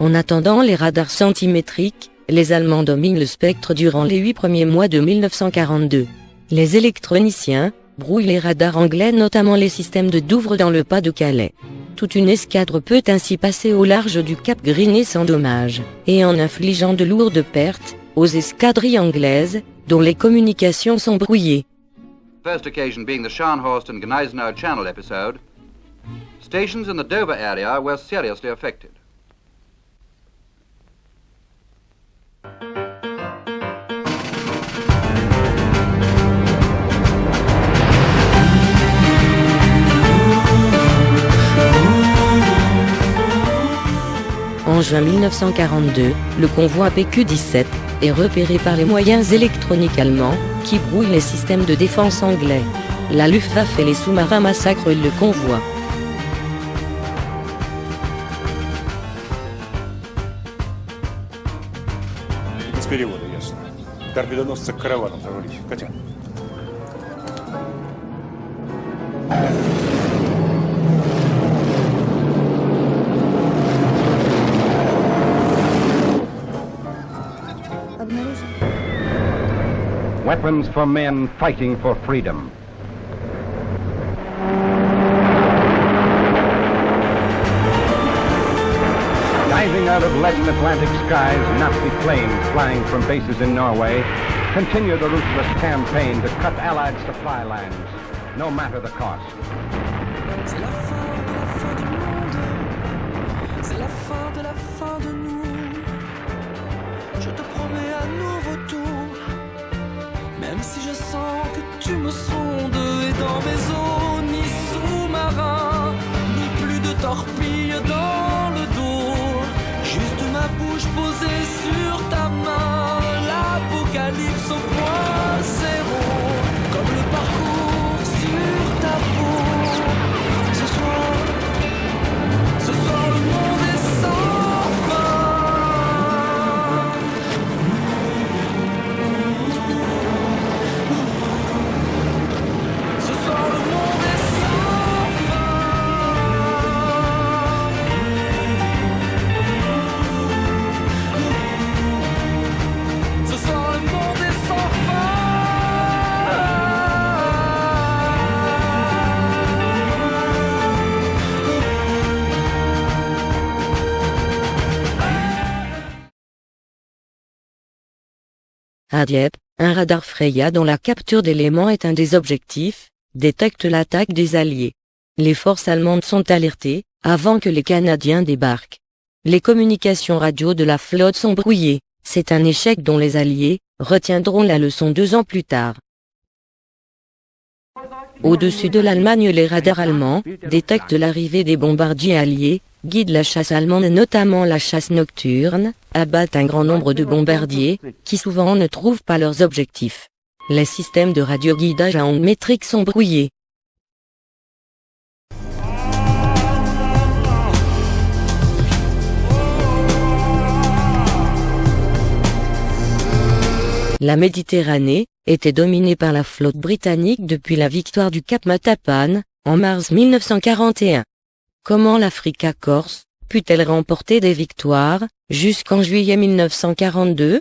En attendant les radars centimétriques, les Allemands dominent le spectre durant les 8 premiers mois de 1942. Les électroniciens brouillent les radars anglais, notamment les systèmes de Douvres dans le Pas-de-Calais. Toute une escadre peut ainsi passer au large du Cap Griné sans dommage, et en infligeant de lourdes pertes aux escadrilles anglaises, dont les communications sont brouillées. First occasion being the Scharnhorst and Gneisenau Channel episode, stations in the Dover area were seriously affected. En juin 1942, le convoi PQ-17 est repéré par les moyens électroniques allemands, qui brouillent les systèmes de défense anglais. La Luftwaffe et les sous-marins massacrent le convoi. Без перевода, ясно. Торпедоносцы к караванам завалить. Хотя. Weapons for men fighting for freedom. Diving out of leaden Atlantic skies, Nazi planes flying from bases in Norway continue the ruthless campaign to cut Allied supply lines, no matter the cost. C'est la fin du monde. C'est la fin de nous. Je te promets un nouveau tour. Même si je sens que tu me sondes, et dans mes eaux, ni sous-marin, ni plus de torpilles dans le dos. Juste ma bouche posée sur ta main, l'apocalypse au point zéro, comme le parcours sur ta peau. Ce soir le monde est sans fin. Ce soir le monde est sans fin. Ce soir le monde est sans fin. À Dieppe, un radar Freya dont la capture d'éléments est un des objectifs, détecte l'attaque des Alliés. Les forces allemandes sont alertées, avant que les Canadiens débarquent. Les communications radio de la flotte sont brouillées, c'est un échec dont les Alliés retiendront la leçon 2 ans plus tard. Au-dessus de l'Allemagne, les radars allemands détectent l'arrivée des bombardiers alliés, guident la chasse allemande et notamment la chasse nocturne, abattent un grand nombre de bombardiers, qui souvent ne trouvent pas leurs objectifs. Les systèmes de radioguidage à ondes métriques sont brouillés. La Méditerranée était dominée par la flotte britannique depuis la victoire du Cap Matapan, en mars 1941. Comment l'Africa Corse put-elle remporter des victoires, jusqu'en juillet 1942?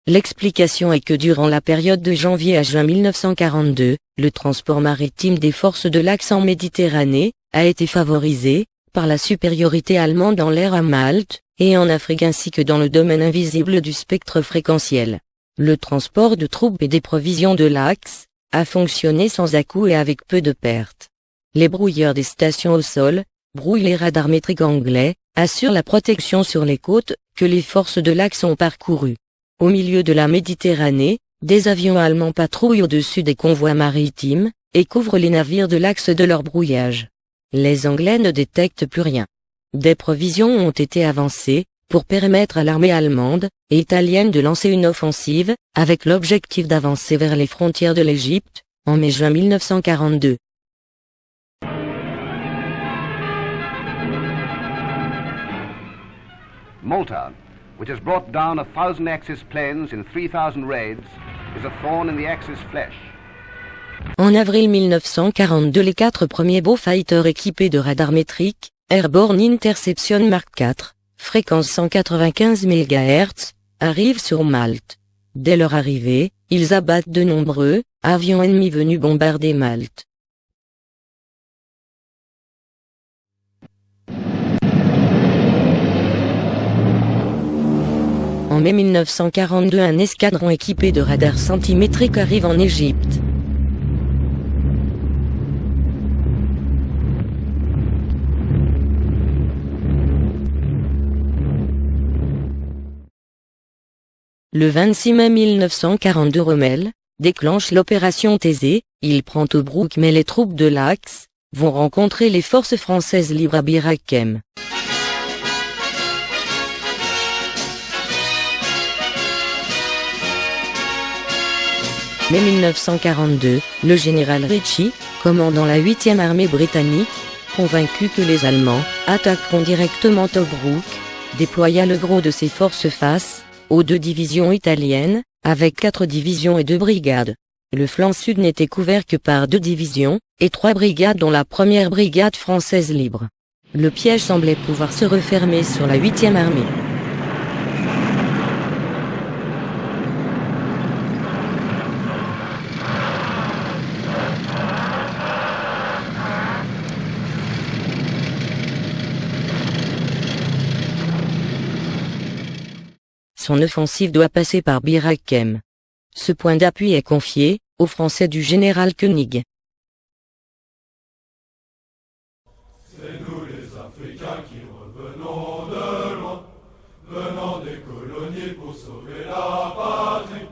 L'explication est que durant la période de janvier à juin 1942, le transport maritime des forces de l'Axe en Méditerranée a été favorisé par la supériorité allemande dans l'air à Malte et en Afrique ainsi que dans le domaine invisible du spectre fréquentiel. Le transport de troupes et des provisions de l'Axe a fonctionné sans à-coups et avec peu de pertes. Les brouilleurs des stations au sol brouillent les radars métriques anglais, assurent la protection sur les côtes que les forces de l'Axe ont parcourues. Au milieu de la Méditerranée, des avions allemands patrouillent au-dessus des convois maritimes et couvrent les navires de l'Axe de leur brouillage. Les Anglais ne détectent plus rien. Des provisions ont été avancées pour permettre à l'armée allemande et italienne de lancer une offensive, avec l'objectif d'avancer vers les frontières de l'Égypte, en mai-juin 1942. Malta, which has brought down 1,000 Axis planes in 3,000 raids, is a thorn in the Axis flesh. En avril 1942, les 4 premiers Beaufighter équipés de radars métriques, Airborne Interception Mark IV, fréquence 195 MHz, arrivent sur Malte. Dès leur arrivée, ils abattent de nombreux avions ennemis venus bombarder Malte. En mai 1942, un escadron équipé de radars centimétriques arrive en Égypte. Le 26 mai 1942, Rommel déclenche l'opération Thésée. Il prend Tobrouk, mais les troupes de l'Axe vont rencontrer les forces françaises libres à Bir Hakeim. Mai 1942, le général Ritchie, commandant la 8e armée britannique, convaincu que les Allemands attaqueront directement Tobrouk, déploya le gros de ses forces face aux 2 divisions italiennes, avec 4 divisions et 2 brigades. Le flanc sud n'était couvert que par 2 divisions et 3 brigades, dont la 1re brigade française libre. Le piège semblait pouvoir se refermer sur la 8e armée. Son offensive doit passer par Bir Hakeim. Ce point d'appui est confié aux Français du général Koenig. C'est nous les Africains qui revenons de loin, venant des colonies pour sauver la patrie.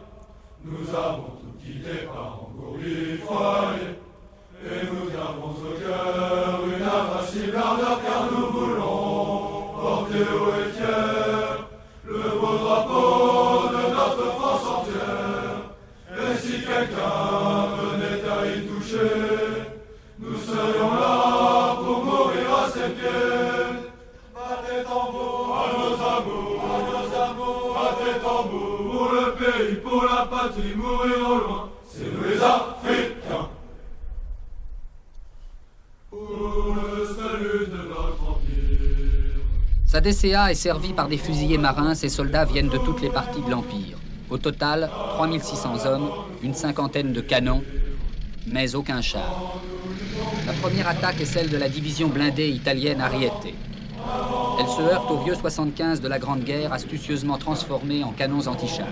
Nous avons tout quitté par engourdi foyer, et nous avons au cœur une invincible ardeur, car nous voulons porter haut et fier le beau drapeau de notre France entière. Et si quelqu'un venait à y toucher, nous serions là pour mourir à ses pieds. Battez tambour à nos amours, battez tambour pour le pays, pour la patrie, mourir au loin, c'est nous les Africains. Pour le salut de notre empire. Sa DCA est servie par des fusiliers marins. Ces soldats viennent de toutes les parties de l'Empire. Au total, 3600 hommes, une cinquantaine de canons, mais aucun char. La première attaque est celle de la division blindée italienne Ariete. Elle se heurte au vieux 75 de la Grande Guerre, astucieusement transformé en canons anti-chars.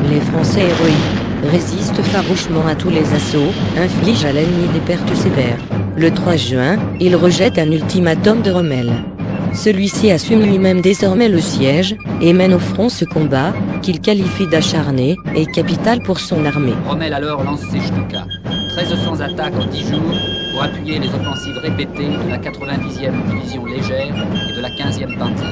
Les Français héroïques résistent farouchement à tous les assauts, infligent à l'ennemi des pertes sévères. Le 3 juin, ils rejettent un ultimatum de Rommel. Celui-ci assume lui-même désormais le siège et mène au front ce combat qu'il qualifie d'acharné et capital pour son armée. Rommel alors lance ses Stuka. 1300 attaques en 10 jours pour appuyer les offensives répétées de la 90e division légère et de la 15e Panzer.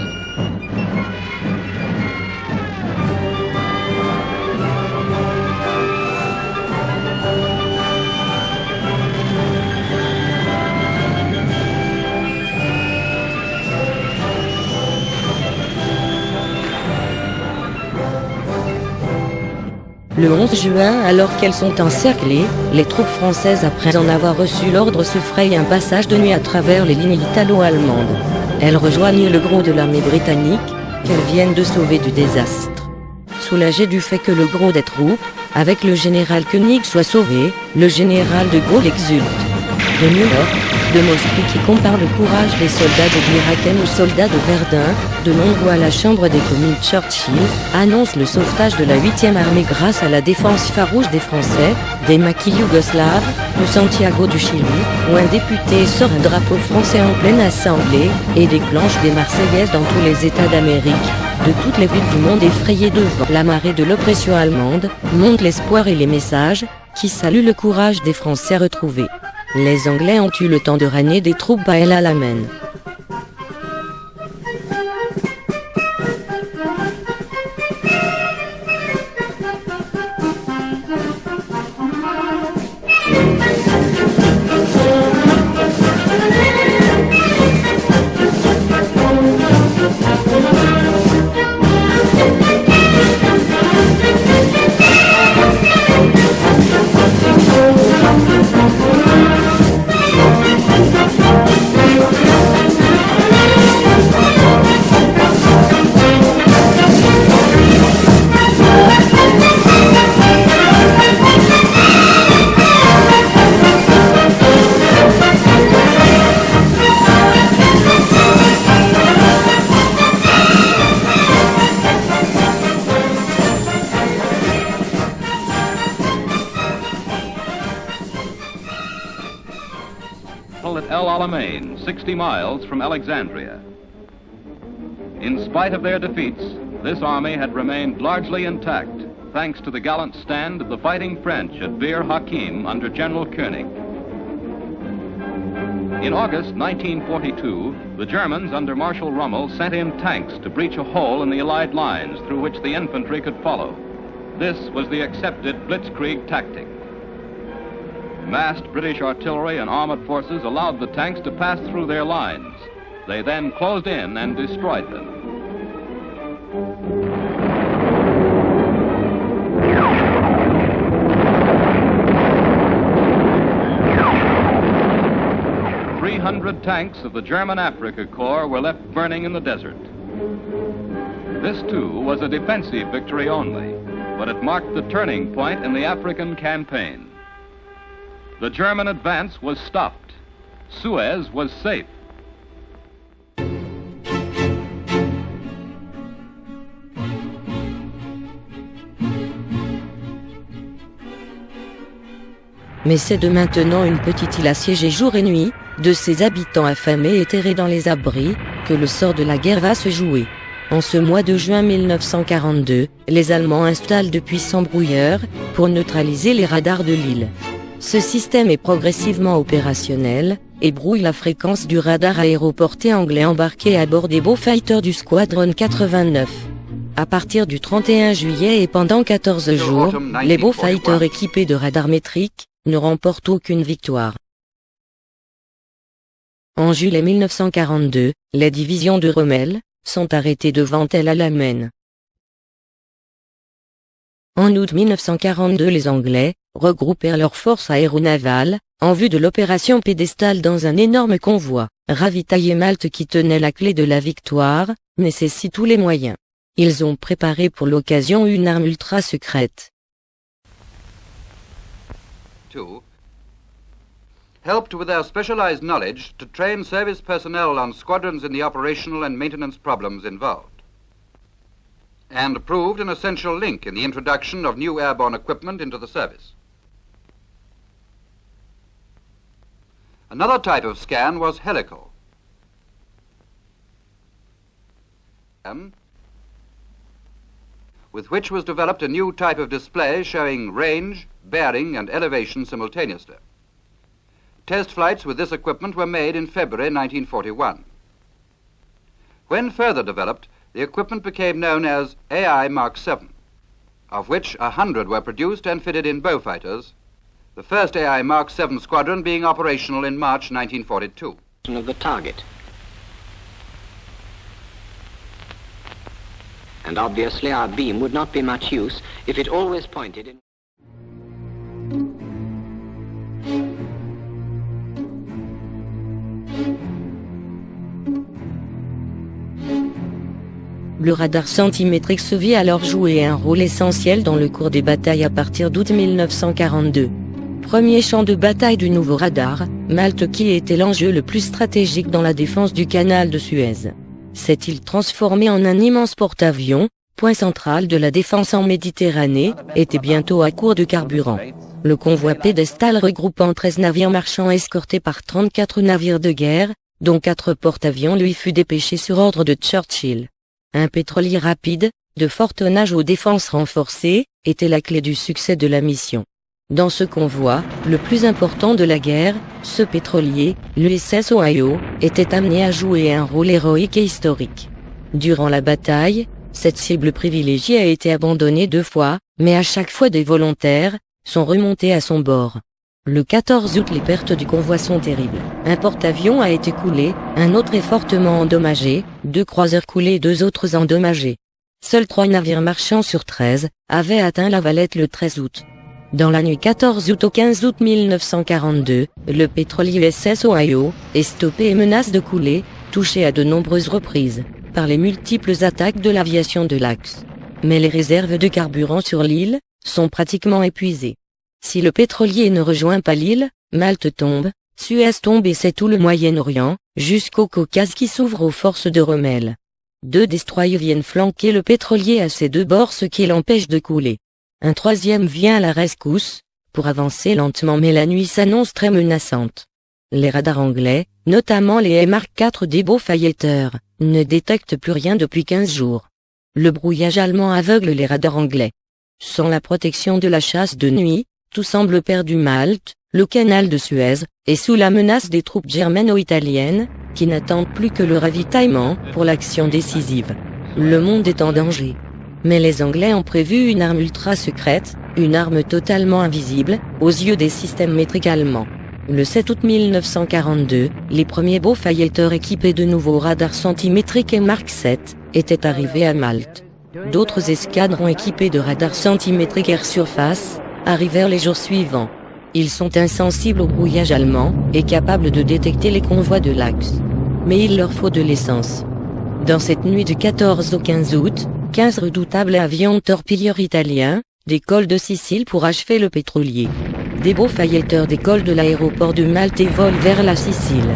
Le 11 juin, alors qu'elles sont encerclées, les troupes françaises, après en avoir reçu l'ordre, se frayent un passage de nuit à travers les lignes italo-allemandes. Elles rejoignent le gros de l'armée britannique, qu'elles viennent de sauver du désastre. Soulagé du fait que le gros des troupes, avec le général Koenig, soit sauvé, le général de Gaulle exulte. De New York, de Moscou, qui compare le courage des soldats de Bir Hakeim aux soldats de Verdun, de Londres à la Chambre des communes, Churchill annonce le sauvetage de la 8e armée grâce à la défense farouche des Français, des maquis yougoslaves, de Santiago du Chili, où un député sort un drapeau français en pleine assemblée et déclenche des Marseillaises dans tous les États d'Amérique. De toutes les villes du monde effrayées devant la marée de l'oppression allemande, montent l'espoir et les messages, qui saluent le courage des Français retrouvés. Les Anglais ont eu le temps de rallier des troupes à El Alamein. battle at El Alamein, 60 miles from Alexandria. In spite of their defeats, this army had remained largely intact, thanks to the gallant stand of the fighting French at Bir Hakeim under General Koenig. In August 1942, the Germans under Marshal Rommel sent in tanks to breach a hole in the Allied lines through which the infantry could follow. This was the accepted blitzkrieg tactic. Massed British artillery and armored forces allowed the tanks to pass through their lines. They then closed in and destroyed them. Tanks of the German Afrika Korps were left burning in the desert. This, too, was a defensive victory only, but it marked the turning point in the African campaign. The German advance was stopped. Suez was safe. Mais c'est de maintenant une petite île assiégée jour et nuit, de ses habitants affamés et terrés dans les abris, que le sort de la guerre va se jouer. En ce mois de juin 1942, les Allemands installent de puissants brouilleurs, pour neutraliser les radars de l'île. Ce système est progressivement opérationnel, et brouille la fréquence du radar aéroporté anglais embarqué à bord des Beaufighters du Squadron 89. À partir du 31 juillet et pendant 14 jours, les Beaufighters équipés de radars métriques ne remportent aucune victoire. En juillet 1942, les divisions de Rommel sont arrêtées devant El Alamein. En août 1942, les Anglais regroupèrent leurs forces aéronavales en vue de l'opération Pédestal dans un énorme convoi. Ravitailler Malte, qui tenait la clé de la victoire, nécessite tous les moyens. Ils ont préparé pour l'occasion une arme ultra secrète. Helped with their specialized knowledge to train service personnel on squadrons in the operational and maintenance problems involved, and proved an essential link in the introduction of new airborne equipment into the service. Another type of scan was helical, with which was developed a new type of display showing range, bearing, and elevation simultaneously. Test flights with this equipment were made in February 1941. When further developed, the equipment became known as AI Mark 7, of which 100 were produced and fitted in Beaufighters, the first AI Mark 7 squadron being operational in March 1942. Of the target. And obviously our beam would not be much use if it always pointed in... Le radar centimétrique se vit alors jouer un rôle essentiel dans le cours des batailles à partir d'août 1942. Premier champ de bataille du nouveau radar, Malte, qui était l'enjeu le plus stratégique dans la défense du canal de Suez. Cette île transformée en un immense porte-avions, point central de la défense en Méditerranée, était bientôt à court de carburant. Le convoi Pédestal, regroupant 13 navires marchands escortés par 34 navires de guerre, dont 4 porte-avions, lui fut dépêché sur ordre de Churchill. Un pétrolier rapide, de fort tonnage aux défenses renforcées, était la clé du succès de la mission. Dans ce convoi, le plus important de la guerre, ce pétrolier, l'USS Ohio, était amené à jouer un rôle héroïque et historique. Durant la bataille, cette cible privilégiée a été abandonnée 2 fois, mais à chaque fois des volontaires sont remontés à son bord. Le 14 août, les pertes du convoi sont terribles. Un porte-avions a été coulé, un autre est fortement endommagé, 2 croiseurs coulés et 2 autres endommagés. Seuls 3 navires marchands sur 13 avaient atteint la Valette le 13 août. Dans la nuit 14 août au 15 août 1942, le pétrolier USS Ohio est stoppé et menace de couler, touché à de nombreuses reprises par les multiples attaques de l'aviation de l'Axe. Mais les réserves de carburant sur l'île sont pratiquement épuisées. Si le pétrolier ne rejoint pas l'île, Malte tombe, Suez tombe et c'est tout le Moyen-Orient, jusqu'au Caucase qui s'ouvre aux forces de Rommel. 2 destroyers viennent flanquer le pétrolier à ses 2 bords, ce qui l'empêche de couler. Un 3e vient à la rescousse, pour avancer lentement, mais la nuit s'annonce très menaçante. Les radars anglais, notamment les Mark IV des Beaufighter, ne détectent plus rien depuis 15 jours. Le brouillage allemand aveugle les radars anglais. Sans la protection de la chasse de nuit, tout semble perdu. Malte, le canal de Suez, est sous la menace des troupes germano-italiennes, qui n'attendent plus que le ravitaillement pour l'action décisive. Le monde est en danger. Mais les Anglais ont prévu une arme ultra secrète, une arme totalement invisible, aux yeux des systèmes métriques allemands. Le 7 août 1942, les premiers Beaufighter équipés de nouveaux radars centimétriques et Mark VII étaient arrivés à Malte. D'autres escadrons équipés de radars centimétriques air surface arrivèrent les jours suivants. Ils sont insensibles au brouillage allemand et capables de détecter les convois de l'Axe. Mais il leur faut de l'essence. Dans cette nuit du 14 au 15 août, 15 redoutables avions torpilleurs italiens décollent de Sicile pour achever le pétrolier. Des Beaufighter décollent de l'aéroport de Malte et volent vers la Sicile.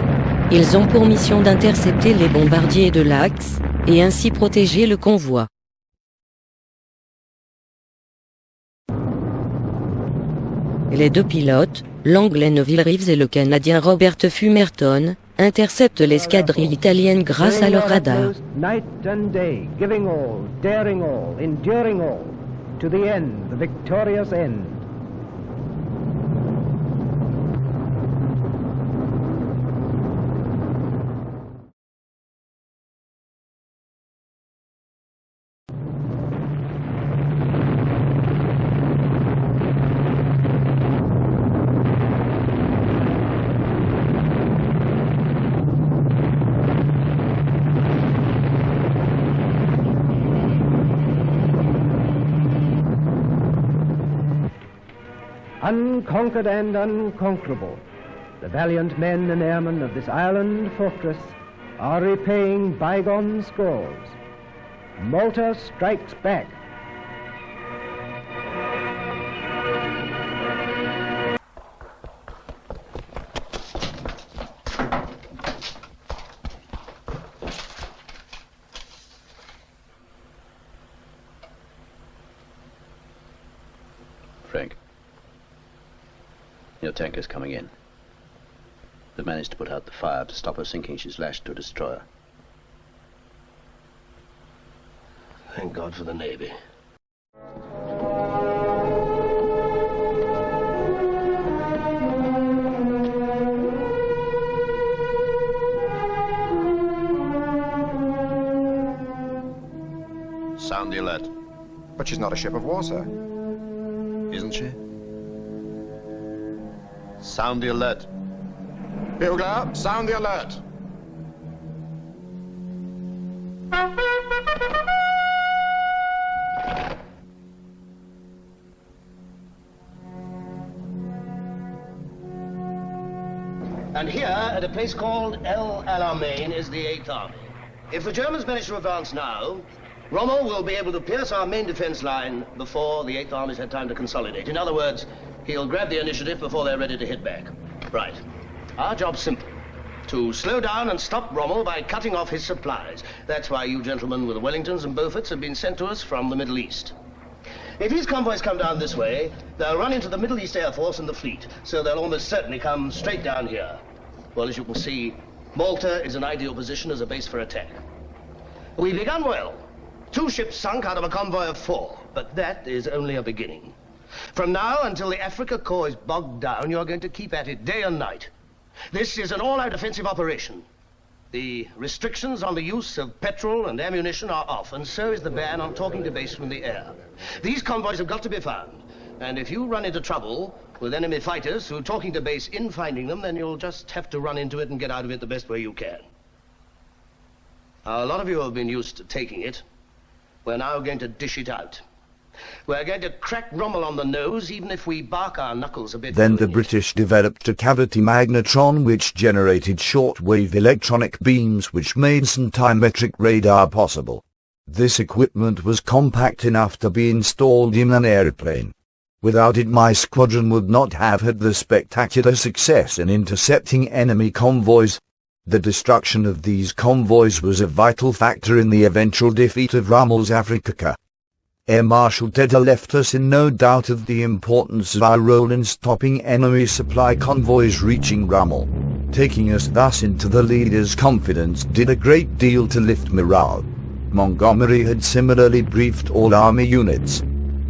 Ils ont pour mission d'intercepter les bombardiers de l'Axe et ainsi protéger le convoi. Les deux pilotes, l'anglais Neville Reeves et le canadien Robert Fumerton, interceptent l'escadrille italienne grâce à leur radar. Night and day, giving all, daring all, enduring all, to the end, the victorious end. Unconquered and unconquerable, the valiant men and airmen of this island fortress are repaying bygone scores. Malta strikes back. Frank. Your tanker's coming in. They've managed to put out the fire to stop her sinking. She's lashed to a destroyer. Thank God for the Navy. Sound the alert. But she's not a ship of war, sir. Isn't she? Sound the alert. Bugler, sound the alert. And here, at a place called El Alamein, is the 8th Army. If the Germans manage to advance now, Rommel will be able to pierce our main defense line before the 8th Army's had time to consolidate. In other words, he'll grab the initiative before they're ready to hit back. Right. Our job's simple. To slow down and stop Rommel by cutting off his supplies. That's why you gentlemen with the Wellingtons and Beauforts have been sent to us from the Middle East. If his convoys come down this way, they'll run into the Middle East Air Force and the fleet, so they'll almost certainly come straight down here. Well, as you can see, Malta is an ideal position as a base for attack. We've begun well. 2 ships sunk out of a convoy of 4, but that is only a beginning. From now until the Africa Corps is bogged down, you're going to keep at it day and night. This is an all-out offensive operation. The restrictions on the use of petrol and ammunition are off, and so is the ban on talking to base from the air. These convoys have got to be found, and if you run into trouble with enemy fighters through talking to base in finding them, then you'll just have to run into it and get out of it the best way you can. A lot of you have been used to taking it. We're now going to dish it out. We're going to crack Rommel on the nose, even if we bark our knuckles a bit. Then the British developed a cavity magnetron which generated short-wave electronic beams which made centimetric radar possible. This equipment was compact enough to be installed in an airplane. Without it, my squadron would not have had the spectacular success in intercepting enemy convoys. The destruction of these convoys was a vital factor in the eventual defeat of Rommel's Afrika Korps. Air Marshal Tedder left us in no doubt of the importance of our role in stopping enemy supply convoys reaching Rommel. Taking us thus into the leader's confidence did a great deal to lift morale. Montgomery had similarly briefed all army units.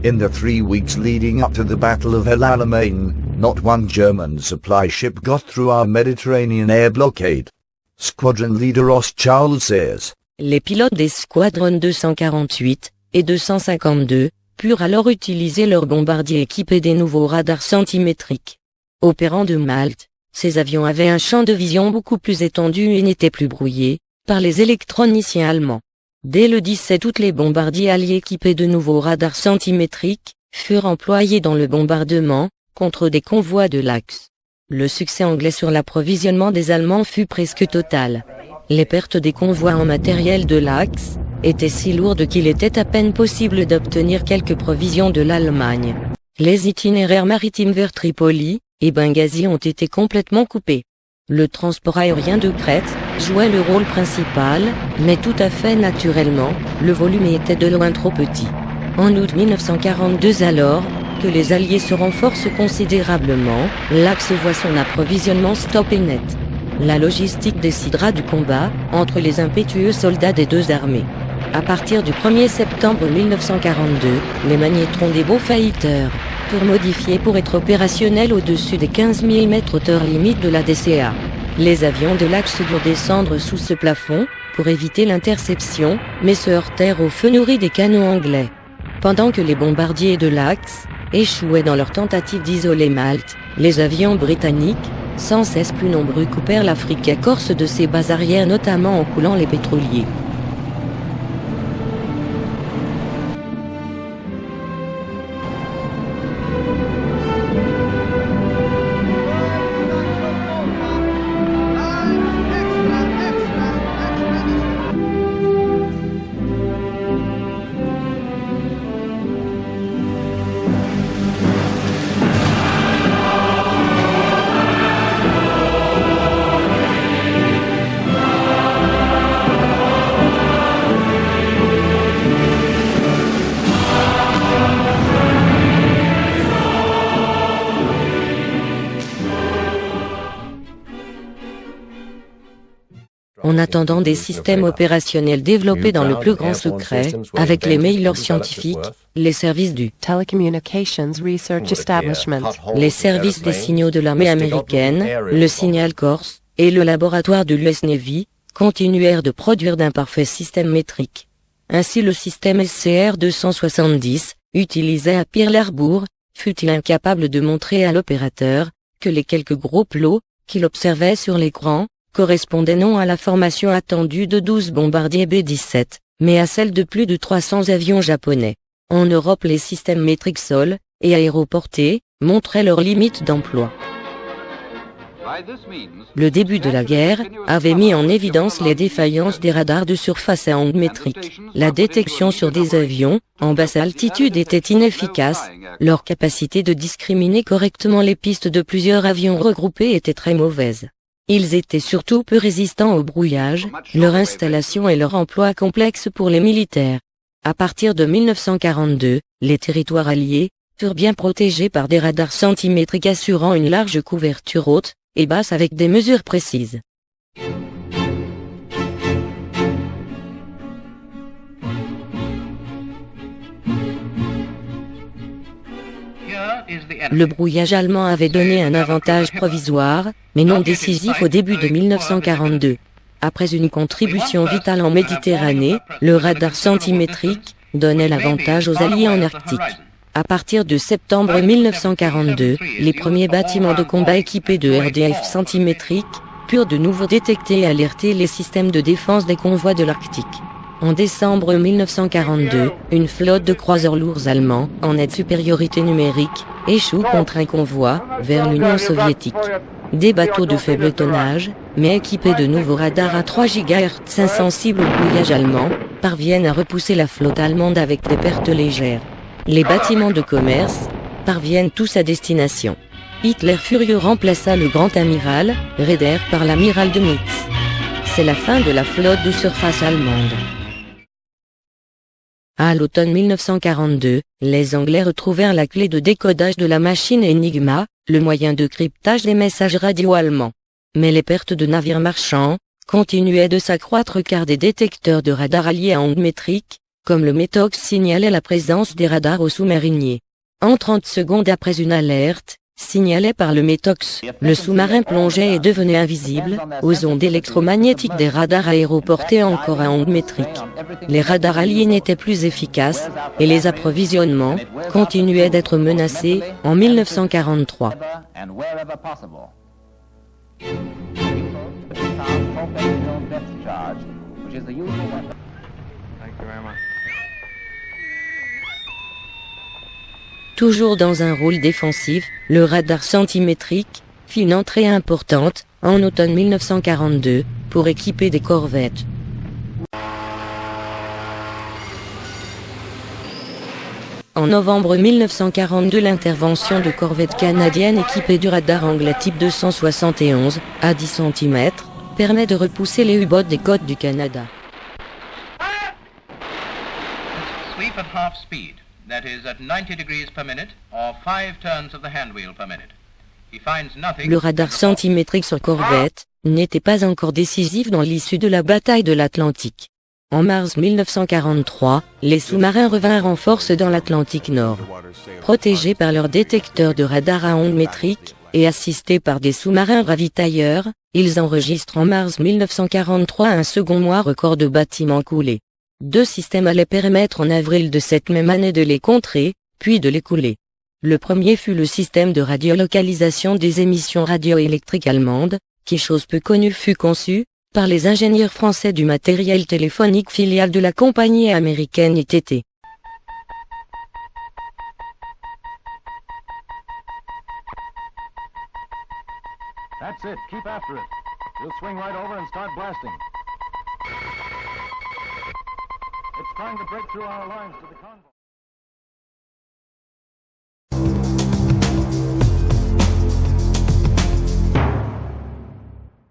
In the 3 weeks leading up to the Battle of El Alamein, not one German supply ship got through our Mediterranean air blockade. Squadron leader Ross Charles says, Les pilotes des squadrons 248 et 252 purent alors utiliser leurs bombardiers équipés des nouveaux radars centimétriques. Opérant de Malte, ces avions avaient un champ de vision beaucoup plus étendu et n'étaient plus brouillés par les électroniciens allemands. Dès le 17 août, les bombardiers alliés équipés de nouveaux radars centimétriques furent employés dans le bombardement contre des convois de l'Axe. Le succès anglais sur l'approvisionnement des Allemands fut presque total. Les pertes des convois en matériel de l'Axe étaient si lourdes qu'il était à peine possible d'obtenir quelques provisions de l'Allemagne. Les itinéraires maritimes vers Tripoli et Benghazi ont été complètement coupés. Le transport aérien de Crète jouait le rôle principal, mais tout à fait naturellement, le volume était de loin trop petit. En août 1942, alors que les Alliés se renforcent considérablement, l'Axe voit son approvisionnement stoppé net. La logistique décidera du combat entre les impétueux soldats des deux armées. À partir du 1er septembre 1942, les magnétrons des Beaufighter furent modifiés pour être opérationnels au-dessus des 15 000 mètres hauteur limite de la DCA. Les avions de l'Axe durent descendre sous ce plafond pour éviter l'interception, mais se heurtèrent au feu nourri des canons anglais. Pendant que les bombardiers de l'Axe échouaient dans leur tentative d'isoler Malte, les avions britanniques, sans cesse plus nombreux, coupèrent l'Afrique corse de ses bases arrières, notamment en coulant les pétroliers. En attendant, des systèmes opérationnels développés dans le plus grand secret, avec les meilleurs scientifiques, les services du Telecommunications Research Establishment, les services des signaux de l'armée américaine, le Signal Corps, et le laboratoire de l'US Navy, continuèrent de produire d'imparfaits systèmes métriques. Ainsi le système SCR-270, utilisé à Pearl Harbor, fut-il incapable de montrer à l'opérateur que les quelques gros plots qu'il observait sur l'écran correspondait non à la formation attendue de 12 bombardiers B-17, mais à celle de plus de 300 avions japonais. En Europe, les systèmes métriques sol et aéroportés montraient leurs limites d'emploi. Le début de la guerre avait mis en évidence les défaillances des radars de surface à angle métrique. La détection sur des avions en basse altitude était inefficace, leur capacité de discriminer correctement les pistes de plusieurs avions regroupés était très mauvaise. Ils étaient surtout peu résistants au brouillage, leur installation et leur emploi complexe pour les militaires. À partir de 1942, les territoires alliés furent bien protégés par des radars centimétriques assurant une large couverture haute et basse avec des mesures précises. Le brouillage allemand avait donné un avantage provisoire, mais non décisif au début de 1942. Après une contribution vitale en Méditerranée, le radar centimétrique donnait l'avantage aux Alliés en Arctique. À partir de septembre 1942, les premiers bâtiments de combat équipés de RDF centimétriques purent de nouveau détecter et alerter les systèmes de défense des convois de l'Arctique. En décembre 1942, une flotte de croiseurs lourds allemands, en nette supériorité numérique, échoue contre un convoi vers l'Union soviétique. Des bateaux de faible tonnage, mais équipés de nouveaux radars à 3 GHz insensibles au brouillage allemand, parviennent à repousser la flotte allemande avec des pertes légères. Les bâtiments de commerce parviennent tous à destination. Hitler furieux remplaça le grand amiral Raeder par l'amiral de Mitz. C'est la fin de la flotte de surface allemande. À l'automne 1942, les Anglais retrouvèrent la clé de décodage de la machine Enigma, le moyen de cryptage des messages radio allemands. Mais les pertes de navires marchands continuaient de s'accroître car des détecteurs de radar alliés à ondes métriques, comme le METOX, signalaient la présence des radars aux sous-mariniers. En 30 secondes après une alerte, signalée par le METOX, le sous-marin plongeait et devenait invisible aux ondes électromagnétiques des radars aéroportés encore à ondes métriques. Les radars alliés n'étaient plus efficaces, et les approvisionnements continuaient d'être menacés en 1943. Toujours dans un rôle défensif, le radar centimétrique fit une entrée importante, en automne 1942, pour équiper des corvettes. En novembre 1942, l'intervention de corvettes canadiennes équipées du radar anglais type 271, à 10 cm, permet de repousser les U-boats des côtes du Canada. Sweep at half speed. That is at 90 degrees per minute or 5 turns of the hand wheel per minute. He finds nothing. Le radar centimétrique sur corvette n'était pas encore décisif dans l'issue de la bataille de l'Atlantique. En mars 1943, les sous-marins revinrent en force dans l'Atlantique Nord. Protégés par leurs détecteurs de radar à ondes métriques et assistés par des sous-marins ravitailleurs, ils enregistrent en mars 1943 un second mois record de bâtiments coulés. 2 systèmes allaient permettre en avril de cette même année de les contrer, puis de les couler. Le premier fut le système de radiolocalisation des émissions radioélectriques allemandes, qui chose peu connue fut conçu par les ingénieurs français du matériel téléphonique filiale de la compagnie américaine ITT. That's it, keep after it. We'll swing right over and start blasting. It's trying to break through our lines to the convoy.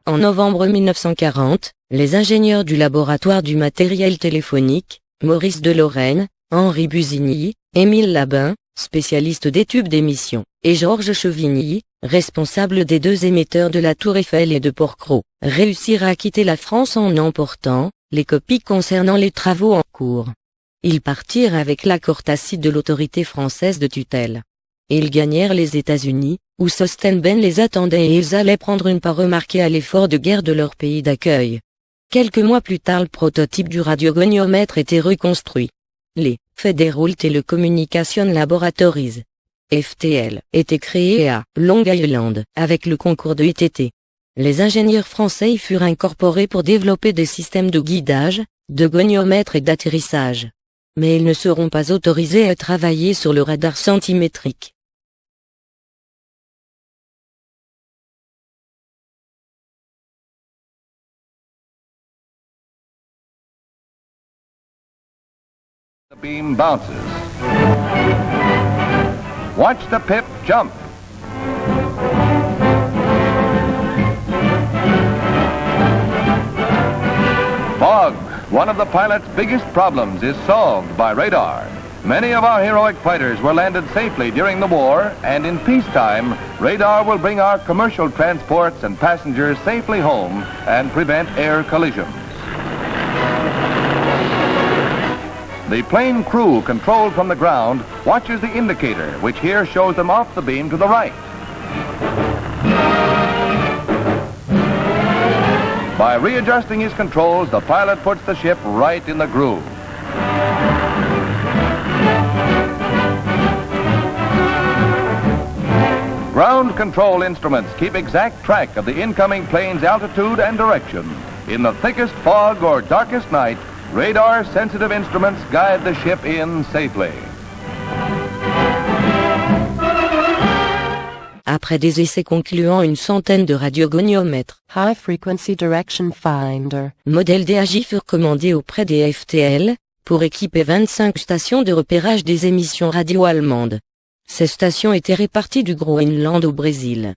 En novembre 1940, les ingénieurs du laboratoire du matériel téléphonique, Maurice Delorraine, Henri Busigny, Émile Labin, spécialiste des tubes d'émission, et Georges Chevigny, responsable des 2 émetteurs de la Tour Eiffel et de Porquerolles, réussirent à quitter la France en emportant les copies concernant les travaux en cours. Ils partirent avec l'accord tacite de l'autorité française de tutelle. Ils gagnèrent les États-Unis, où Sostenben les attendait et ils allaient prendre une part remarquée à l'effort de guerre de leur pays d'accueil. Quelques mois plus tard, le prototype du radiogoniomètre était reconstruit. Les Federal Telecommunication Laboratories, FTL, étaient créés à Long Island, avec le concours de ITT. Les ingénieurs français y furent incorporés pour développer des systèmes de guidage, de goniomètre et d'atterrissage. Mais ils ne seront pas autorisés à travailler sur le radar centimétrique. The beam bounces. Watch the pip jump. Fog, one of the pilot's biggest problems, is solved by radar. Many of our heroic fighters were landed safely during the war, and in peacetime, radar will bring our commercial transports and passengers safely home and prevent air collisions. The plane crew, controlled from the ground, watches the indicator, which here shows them off the beam to the right. By readjusting his controls, the pilot puts the ship right in the groove. Ground control instruments keep exact track of the incoming plane's altitude and direction. In the thickest fog or darkest night, radar-sensitive instruments guide the ship in safely. Après des essais concluant une centaine de radiogoniomètres, High Frequency Direction Finder, modèles DAJ furent commandés auprès des FTL, pour équiper 25 stations de repérage des émissions radio allemandes. Ces stations étaient réparties du Groenland au Brésil.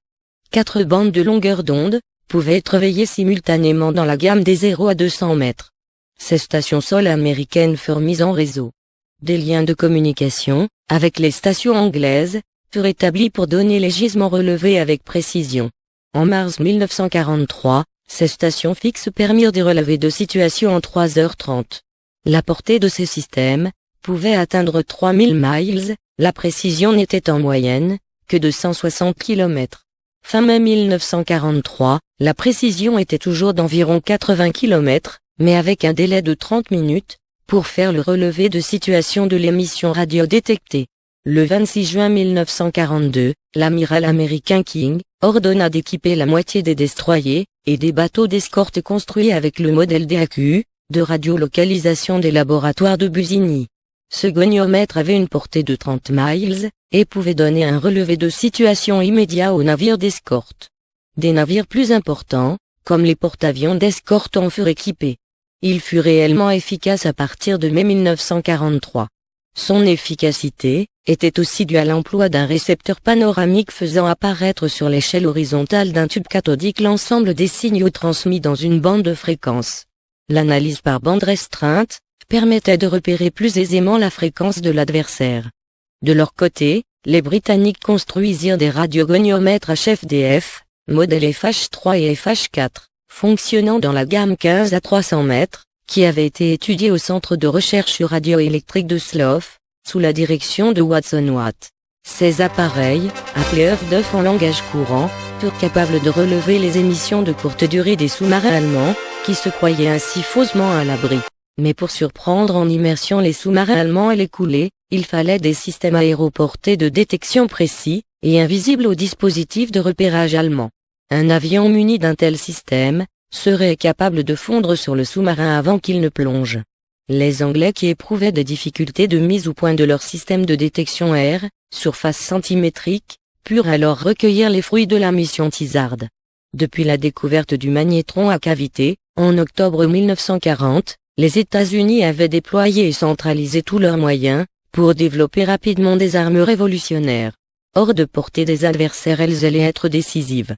4 bandes de longueur d'onde pouvaient être veillées simultanément dans la gamme des 0 à 200 mètres. Ces stations sol américaines furent mises en réseau. Des liens de communication, avec les stations anglaises, furent établis pour donner les gisements relevés avec précision. En mars 1943, ces stations fixes permirent des relevés de situation en 3h30. La portée de ces systèmes pouvait atteindre 3000 miles, la précision n'était en moyenne que de 160 km. Fin mai 1943, la précision était toujours d'environ 80 km, mais avec un délai de 30 minutes, pour faire le relevé de situation de l'émission radio détectée. Le 26 juin 1942, l'amiral américain King ordonna d'équiper la moitié des destroyers et des bateaux d'escorte construits avec le modèle DAQ, de radiolocalisation des laboratoires de Busigny. Ce goniomètre avait une portée de 30 miles, et pouvait donner un relevé de situation immédiat aux navires d'escorte. Des navires plus importants, comme les porte-avions d'escorte en furent équipés. Il fut réellement efficace à partir de mai 1943. Son efficacité était aussi due à l'emploi d'un récepteur panoramique faisant apparaître sur l'échelle horizontale d'un tube cathodique l'ensemble des signaux transmis dans une bande de fréquence. L'analyse par bande restreinte permettait de repérer plus aisément la fréquence de l'adversaire. De leur côté, les Britanniques construisirent des radiogoniomètres HFDF, modèles FH3 et FH4, fonctionnant dans la gamme 15 à 300 mètres, qui avaient été étudiés au Centre de recherche radioélectrique de Slough, sous la direction de Watson Watt. Ces appareils, appelés œufs en langage courant, furent capables de relever les émissions de courte durée des sous-marins allemands, qui se croyaient ainsi faussement à l'abri. Mais pour surprendre en immersion les sous-marins allemands et les couler, il fallait des systèmes aéroportés de détection précis, et invisibles aux dispositifs de repérage allemands. Un avion muni d'un tel système serait capable de fondre sur le sous-marin avant qu'il ne plonge. Les Anglais qui éprouvaient des difficultés de mise au point de leur système de détection air, surface centimétrique, purent alors recueillir les fruits de la mission Tizard. Depuis la découverte du magnétron à cavité, en octobre 1940, les États-Unis avaient déployé et centralisé tous leurs moyens pour développer rapidement des armes révolutionnaires. Hors de portée des adversaires, elles allaient être décisives.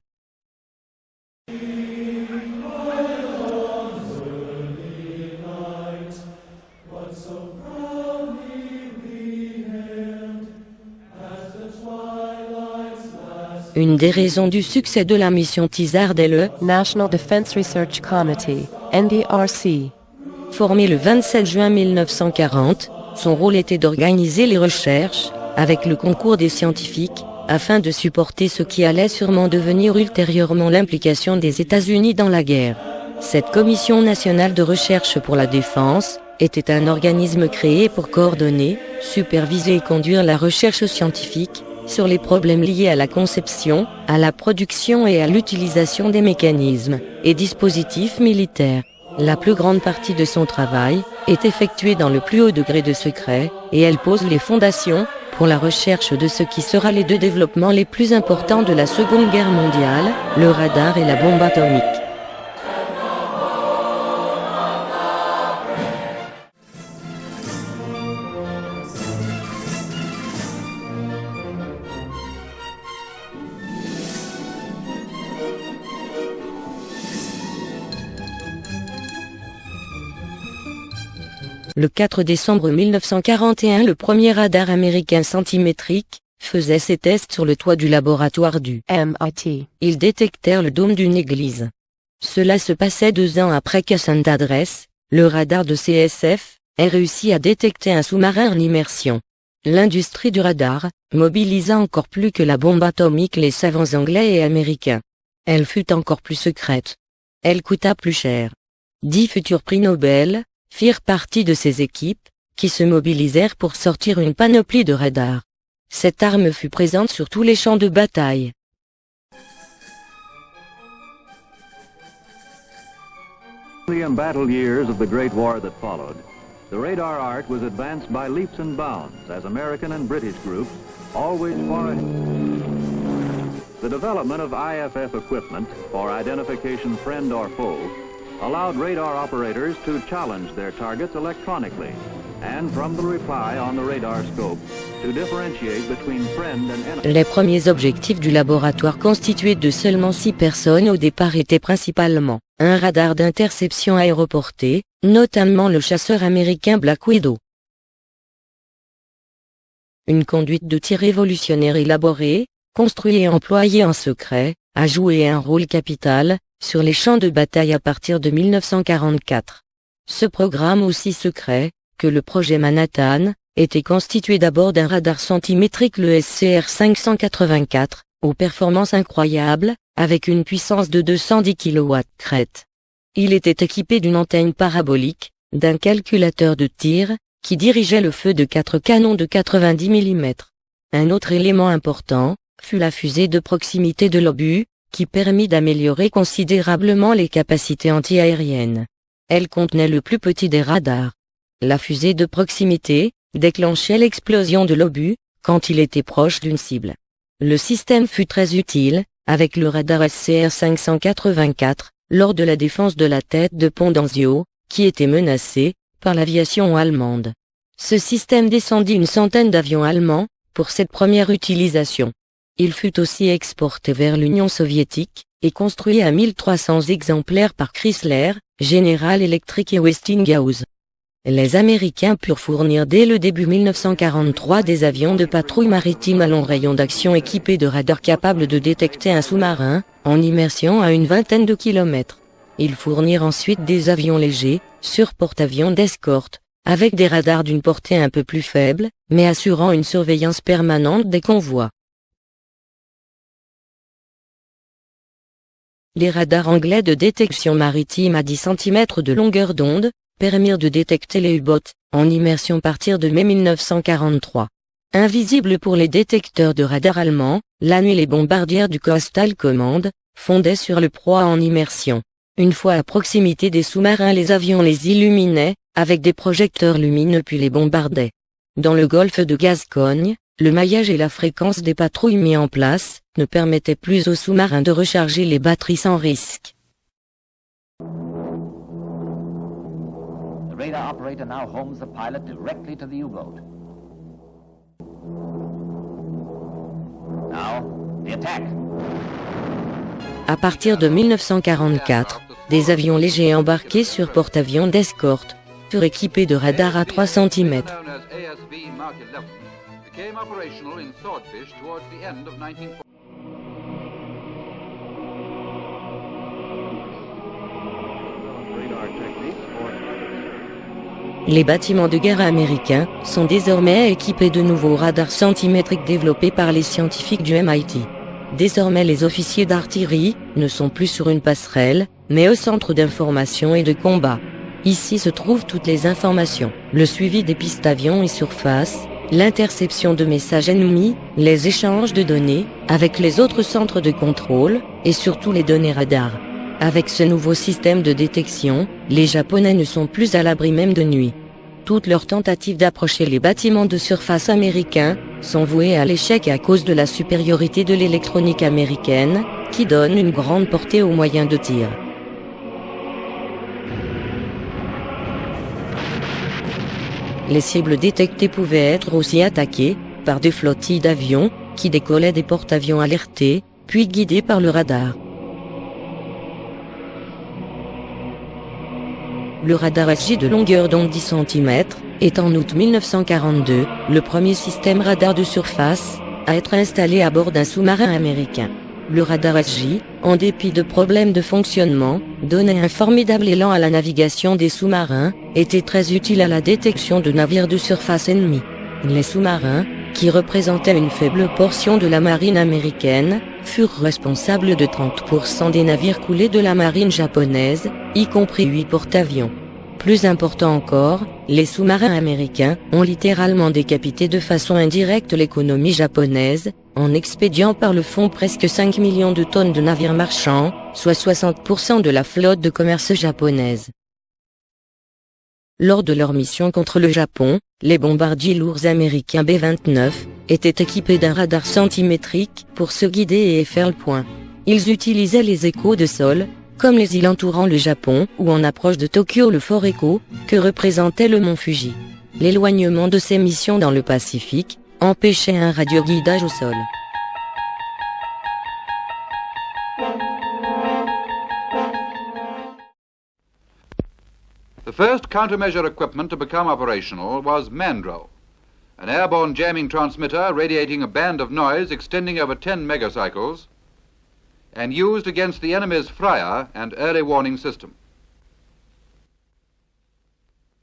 Une des raisons du succès de la mission Tizard est le National Defense Research Committee, NDRC. Formé le 27 juin 1940, son rôle était d'organiser les recherches, avec le concours des scientifiques, afin de supporter ce qui allait sûrement devenir ultérieurement l'implication des États-Unis dans la guerre. Cette Commission nationale de recherche pour la défense était un organisme créé pour coordonner, superviser et conduire la recherche scientifique sur les problèmes liés à la conception, à la production et à l'utilisation des mécanismes et dispositifs militaires. La plus grande partie de son travail est effectuée dans le plus haut degré de secret, et elle pose les fondations pour la recherche de ce qui sera les deux développements les plus importants de la Seconde Guerre mondiale, le radar et la bombe atomique. Le 4 décembre 1941, le premier radar américain centimétrique faisait ses tests sur le toit du laboratoire du MIT. Ils détectèrent le dôme d'une église. Cela se passait 2 ans après que St. Adresse, le radar de CSF, ait réussi à détecter un sous-marin en immersion. L'industrie du radar mobilisa encore plus que la bombe atomique les savants anglais et américains. Elle fut encore plus secrète. Elle coûta plus cher. 10 futurs prix Nobel firent partie de ces équipes, qui se mobilisèrent pour sortir une panoplie de radars. Cette arme fut présente sur tous les champs de bataille. In the embattled years of the Great War that followed, the radar art was advanced by leaps and bounds as American and British groups always far ahead. The development of IFF equipment for identification friend or foe allowed radar operators to challenge their targets electronically and from the reply on the radar scope to differentiate between friend and enemy. Les premiers objectifs du laboratoire constitués de seulement 6 personnes au départ étaient principalement un radar d'interception aéroporté, notamment le chasseur américain Black Widow. Une conduite de tir révolutionnaire élaborée, construite et employée en secret, a joué un rôle capital sur les champs de bataille à partir de 1944. Ce programme aussi secret que le projet Manhattan était constitué d'abord d'un radar centimétrique, le SCR 584, aux performances incroyables, avec une puissance de 210 kW crête. Il était équipé d'une antenne parabolique, d'un calculateur de tir, qui dirigeait le feu de 4 canons de 90 mm. Un autre élément important fut la fusée de proximité de l'obus, qui permit d'améliorer considérablement les capacités antiaériennes. Elle contenait le plus petit des radars. La fusée de proximité déclenchait l'explosion de l'obus quand il était proche d'une cible. Le système fut très utile, avec le radar SCR 584, lors de la défense de la tête de pont d'Anzio, qui était menacée par l'aviation allemande. Ce système descendit une centaine d'avions allemands pour cette première utilisation. Il fut aussi exporté vers l'Union soviétique et construit à 1300 exemplaires par Chrysler, General Electric et Westinghouse. Les Américains purent fournir dès le début 1943 des avions de patrouille maritime à long rayon d'action équipés de radars capables de détecter un sous-marin en immersion à une vingtaine de kilomètres. Ils fournirent ensuite des avions légers sur porte-avions d'escorte, avec des radars d'une portée un peu plus faible, mais assurant une surveillance permanente des convois. Les radars anglais de détection maritime à 10 cm de longueur d'onde permirent de détecter les U-boats en immersion à partir de mai 1943. Invisibles pour les détecteurs de radar allemands, la nuit les bombardières du Coastal Command fondaient sur le proie en immersion. Une fois à proximité des sous-marins, les avions les illuminaient avec des projecteurs lumineux puis les bombardaient. Dans le golfe de Gascogne, le maillage et la fréquence des patrouilles mis en place ne permettaient plus aux sous-marins de recharger les batteries sans risque. The radar operator now homes the pilot directly to the U-boat. Now, the attack. À partir de 1944, des avions légers embarqués sur porte-avions d'escorte furent équipés de radars à 3 cm. Les bâtiments de guerre américains sont désormais équipés de nouveaux radars centimétriques développés par les scientifiques du MIT. Désormais, les officiers d'artillerie ne sont plus sur une passerelle, mais au centre d'information et de combat. Ici se trouvent toutes les informations, le suivi des pistes avions et surface, l'interception de messages ennemis, les échanges de données avec les autres centres de contrôle et surtout les données radars. Avec ce nouveau système de détection, les Japonais ne sont plus à l'abri même de nuit. Toutes leurs tentatives d'approcher les bâtiments de surface américains sont vouées à l'échec à cause de la supériorité de l'électronique américaine, qui donne une grande portée aux moyens de tir. Les cibles détectées pouvaient être aussi attaquées par des flottilles d'avions qui décollaient des porte-avions alertés, puis guidés par le radar. Le radar SJ de longueur d'onde 10 cm est en août 1942 le premier système radar de surface à être installé à bord d'un sous-marin américain. Le radar SJ, en dépit de problèmes de fonctionnement, donnait un formidable élan à la navigation des sous-marins, était très utile à la détection de navires de surface ennemis. Les sous-marins, qui représentaient une faible portion de la marine américaine, furent responsables de 30% des navires coulés de la marine japonaise, y compris 8 porte-avions. Plus important encore, les sous-marins américains ont littéralement décapité de façon indirecte l'économie japonaise, en expédiant par le fond presque 5 millions de tonnes de navires marchands, soit 60% de la flotte de commerce japonaise. Lors de leur mission contre le Japon, les bombardiers lourds américains B-29 étaient équipés d'un radar centimétrique pour se guider et faire le point. Ils utilisaient les échos de sol, comme les îles entourant le Japon ou en approche de Tokyo le Fort Echo, que représentait le mont Fuji. L'éloignement de ces missions dans le Pacifique empêchait un radioguidage au sol. The first countermeasure equipment to become operational was Mandrel, an airborne jamming transmitter radiating a band of noise extending over 10 megacycles, and used against the enemy's Freya and early warning system.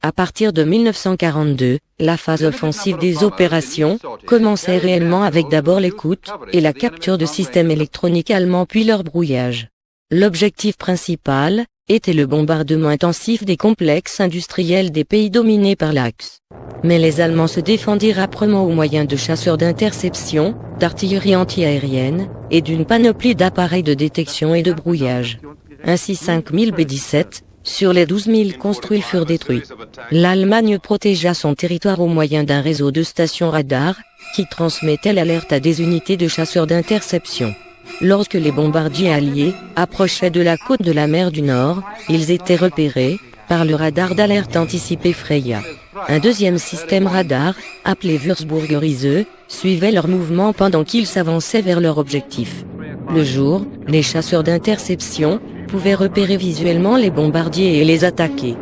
À partir de 1942, la phase offensive des opérations commençait réellement avec d'abord l'écoute et la capture de systèmes électroniques allemands puis leur brouillage. L'objectif principal était le bombardement intensif des complexes industriels des pays dominés par l'Axe. Mais les Allemands se défendirent âprement au moyen de chasseurs d'interception, d'artillerie antiaérienne et d'une panoplie d'appareils de détection et de brouillage. Ainsi 5000 B-17 sur les 12 000 construits furent détruits. L'Allemagne protégea son territoire au moyen d'un réseau de stations radars qui transmettaient l'alerte à des unités de chasseurs d'interception. Lorsque les bombardiers alliés approchaient de la côte de la mer du Nord, ils étaient repérés par le radar d'alerte anticipé Freya. Un deuxième système radar, appelé Würzburger-Ise, suivait leurs mouvements pendant qu'ils s'avançaient vers leur objectif. Le jour, les chasseurs d'interception pouvaient repérer visuellement les bombardiers et les attaquer.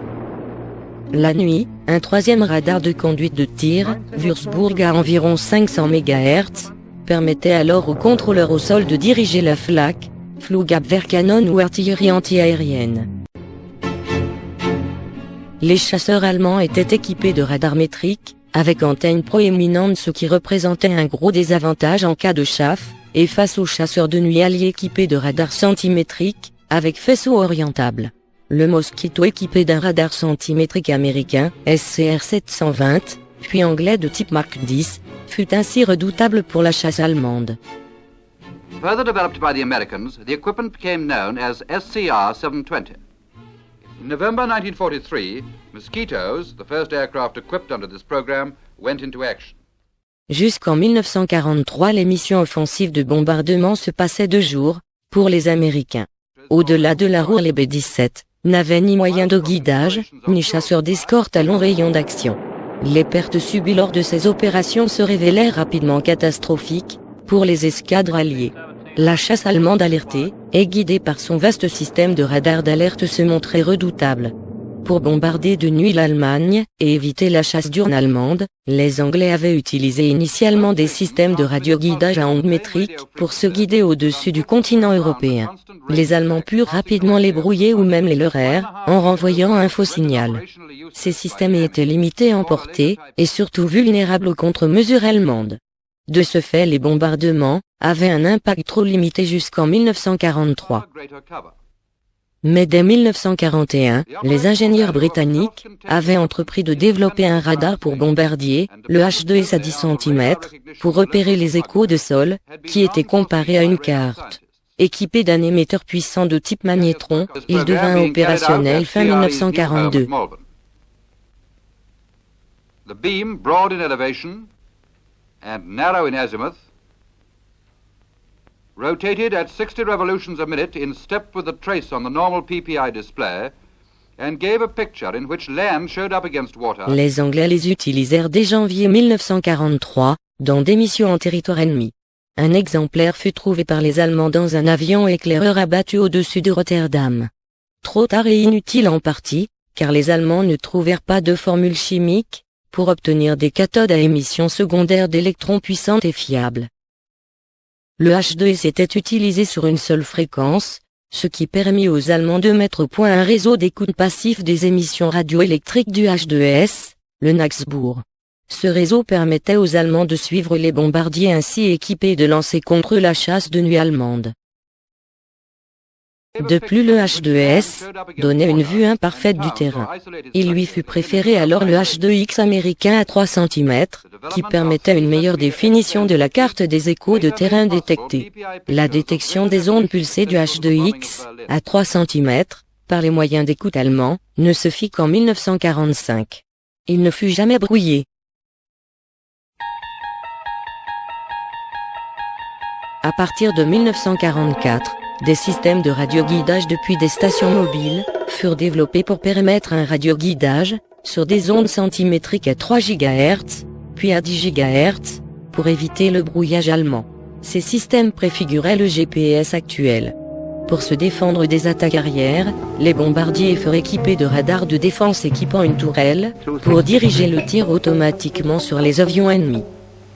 La nuit, un troisième radar de conduite de tir, Würzburg à environ 500 MHz, permettait alors aux contrôleurs au sol de diriger la FLAK, Flugabwehrkanone ou artillerie antiaérienne. Les chasseurs allemands étaient équipés de radars métriques, avec antennes proéminentes, ce qui représentait un gros désavantage en cas de chauffe, et face aux chasseurs de nuit alliés équipés de radars centimétriques, avec faisceaux orientables. Le Mosquito équipé d'un radar centimétrique américain, SCR 720, puis anglais de type Mark X, fut ainsi redoutable pour la chasse allemande. Further developed by the Americans, the equipment became known as SCR 720. In November 1943, Mosquitoes, the first aircraft equipped under this program, went into action. Jusqu'en 1943, les missions offensives de bombardement se passaient de jour, pour les Américains. Au-delà de la Ruhr, les B-17 n'avaient ni moyen de guidage, ni chasseurs d'escorte à long rayon d'action. Les pertes subies lors de ces opérations se révélèrent rapidement catastrophiques pour les escadres alliées. La chasse allemande alertée et guidée par son vaste système de radars d'alerte se montrait redoutable. Pour bombarder de nuit l'Allemagne et éviter la chasse diurne allemande, les Anglais avaient utilisé initialement des systèmes de radioguidage à ondes métriques pour se guider au-dessus du continent européen. Les Allemands purent rapidement les brouiller ou même les leurrer en renvoyant un faux signal. Ces systèmes étaient limités en portée et surtout vulnérables aux contre-mesures allemandes. De ce fait, les bombardements avaient un impact trop limité jusqu'en 1943. Mais dès 1941, les ingénieurs britanniques avaient entrepris de développer un radar pour bombardier, le H2S à 10 cm, pour repérer les échos de sol, qui étaient comparés à une carte. Équipé d'un émetteur puissant de type magnétron, il devint opérationnel fin 1942. The beam, broad in elevation and narrow in azimuth, rotated at 60 revolutions a minute in step with the trace on the normal PPI display, and gave a picture in which land showed up against water. Les Anglais les utilisèrent dès janvier 1943, dans des missions en territoire ennemi. Un exemplaire fut trouvé par les Allemands dans un avion éclaireur abattu au-dessus de Rotterdam. Trop tard et inutile en partie, car les Allemands ne trouvèrent pas de formule chimique pour obtenir des cathodes à émission secondaire d'électrons puissantes et fiables. Le H2S était utilisé sur une seule fréquence, ce qui permit aux Allemands de mettre au point un réseau d'écoute passif des émissions radioélectriques du H2S, le Naxbourg. Ce réseau permettait aux Allemands de suivre les bombardiers ainsi équipés de lancer contre la chasse de nuit allemande. De plus, le H2S donnait une vue imparfaite du terrain. Il lui fut préféré alors le H2X américain à 3 cm, qui permettait une meilleure définition de la carte des échos de terrain détectés. La détection des ondes pulsées du H2X, à 3 cm, par les moyens d'écoute allemands, ne se fit qu'en 1945. Il ne fut jamais brouillé. À partir de 1944, des systèmes de radioguidage depuis des stations mobiles furent développés pour permettre un radioguidage sur des ondes centimétriques à 3 GHz, puis à 10 GHz, pour éviter le brouillage allemand. Ces systèmes préfiguraient le GPS actuel. Pour se défendre des attaques arrières, les bombardiers furent équipés de radars de défense équipant une tourelle pour diriger le tir automatiquement sur les avions ennemis.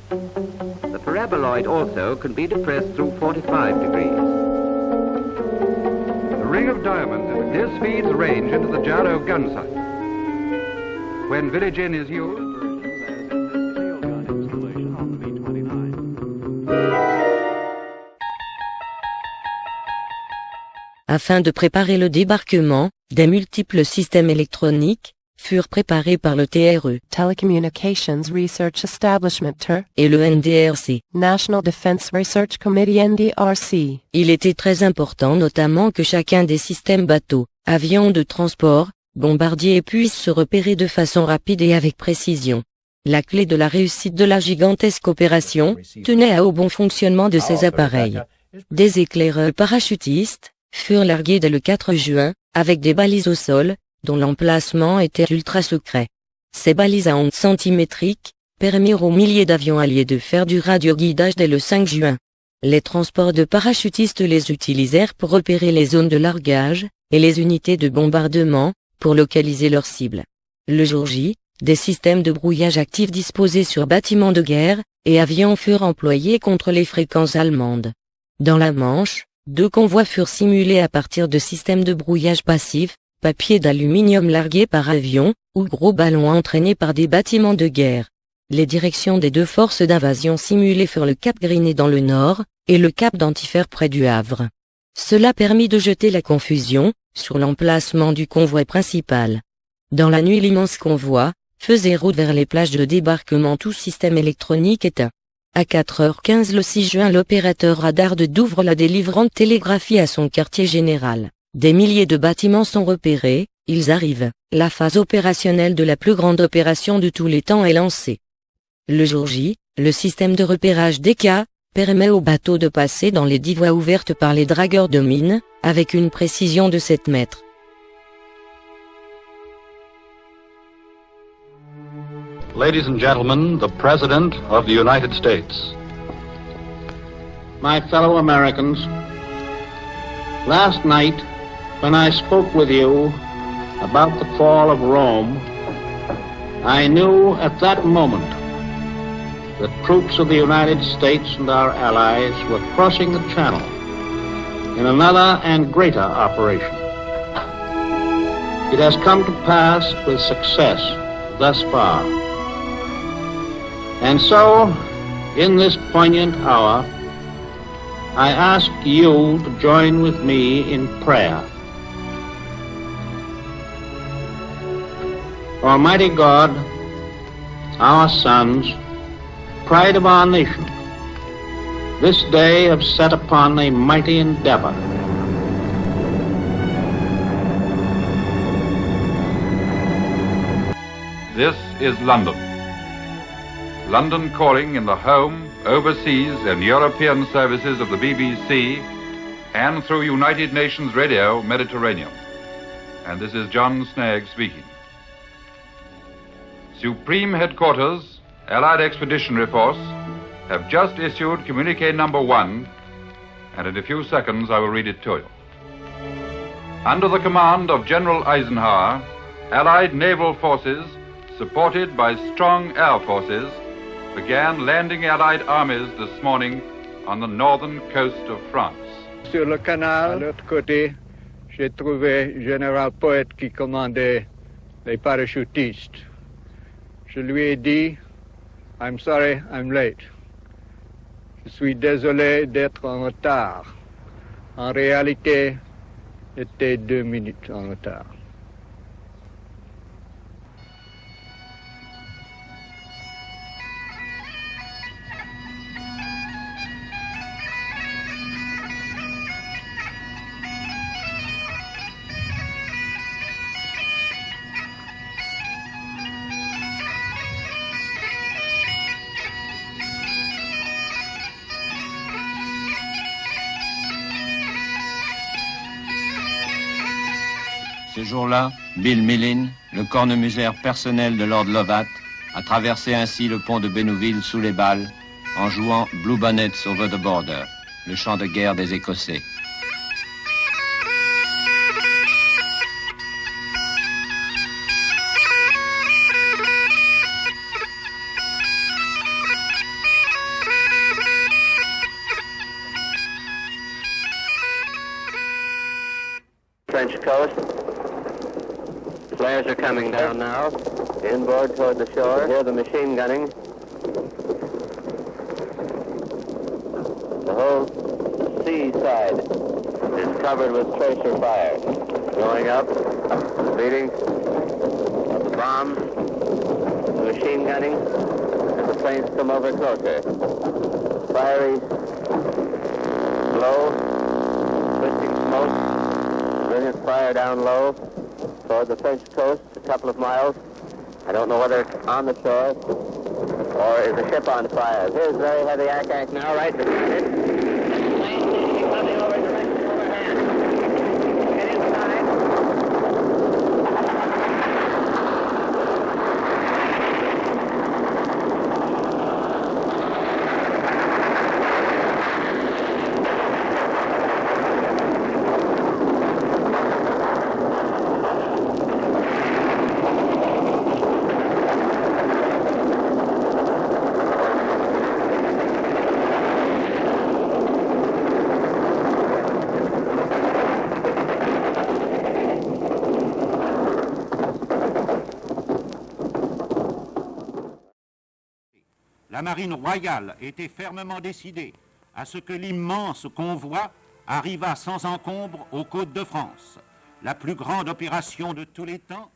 The paraboloid also can be depressed through 45 degrees. ring of diamonds. This feeds range into the Jarrow gun sight. When village in is used... Afin de préparer le débarquement, des multiples systèmes électroniques furent préparés par le TRE, Telecommunications Research Establishment TER, et le NDRC, National Defense Research Committee NDRC. Il était très important notamment que chacun des systèmes bateaux, avions de transport, bombardiers puisse se repérer de façon rapide et avec précision. La clé de la réussite de la gigantesque opération tenait au bon fonctionnement de ces appareils. Des éclaireurs parachutistes furent largués dès le 4 juin, avec des balises au sol, dont l'emplacement était ultra secret. Ces balises à ondes centimétriques permirent aux milliers d'avions alliés de faire du radioguidage dès le 5 juin. Les transports de parachutistes les utilisèrent pour repérer les zones de largage, et les unités de bombardement, pour localiser leurs cibles. Le jour J, des systèmes de brouillage actifs disposés sur bâtiments de guerre et avions furent employés contre les fréquences allemandes. Dans la Manche, 2 convois furent simulés à partir de systèmes de brouillage passif, papier d'aluminium largué par avion, ou gros ballons entraînés par des bâtiments de guerre. Les directions des 2 forces d'invasion simulées furent le cap Griné dans le nord, et le cap d'Antifer près du Havre. Cela permit de jeter la confusion sur l'emplacement du convoi principal. Dans la nuit, l'immense convoi faisait route vers les plages de débarquement, tout système électronique éteint. À 4h15 le 6 juin, l'opérateur radar de Douvres la délivrante télégraphie à son quartier général. Des milliers de bâtiments sont repérés, ils arrivent. La phase opérationnelle de la plus grande opération de tous les temps est lancée. Le jour J, le système de repérage DK permet aux bateaux de passer dans les 10 voies ouvertes par les dragueurs de mines, avec une précision de 7 mètres. Ladies and gentlemen, the President of the United States. My fellow Americans, last night, when I spoke with you about the fall of Rome, I knew at that moment that troops of the United States and our allies were crossing the Channel in another and greater operation. It has come to pass with success thus far. And so, in this poignant hour, I ask you to join with me in prayer. Almighty God, our sons, pride of our nation, this day have set upon a mighty endeavor. This is London. London calling in the home, overseas and European services of the BBC and through United Nations Radio Mediterranean. And this is John Snagg speaking. Supreme Headquarters, Allied Expeditionary Force, have just issued communique number 1, and in a few seconds I will read it to you. Under the command of General Eisenhower, Allied naval forces, supported by strong air forces, began landing Allied armies this morning on the northern coast of France. Sur le canal, à l'autre côté, j'ai trouvé Général Poët qui commandait les parachutistes. Je lui ai dit, I'm sorry, I'm late. Je suis désolé d'être en retard. En réalité, j'étais 2 minutes en retard. Ce jour-là, Bill Millin, le cornemuseur personnel de Lord Lovat, a traversé ainsi le pont de Bénouville sous les balles, en jouant Blue Bonnets Over the Border, le chant de guerre des Écossais. French coast. Flares are coming down now. Inboard toward the shore. Hear the machine gunning. The whole sea side is covered with tracer fire. Going up, leading of the bombs, the machine gunning, and the planes come over closer. Fiery, low, twisting smoke, brilliant fire down low toward the French coast, a couple of miles. I don't know whether it's on the shore or is the ship on fire. Here's very heavy ack now, right behind it. Coming over directly overhand. Get inside. La marine royale était fermement décidée à ce que l'immense convoi arrivât sans encombre aux côtes de France. La plus grande opération de tous les temps.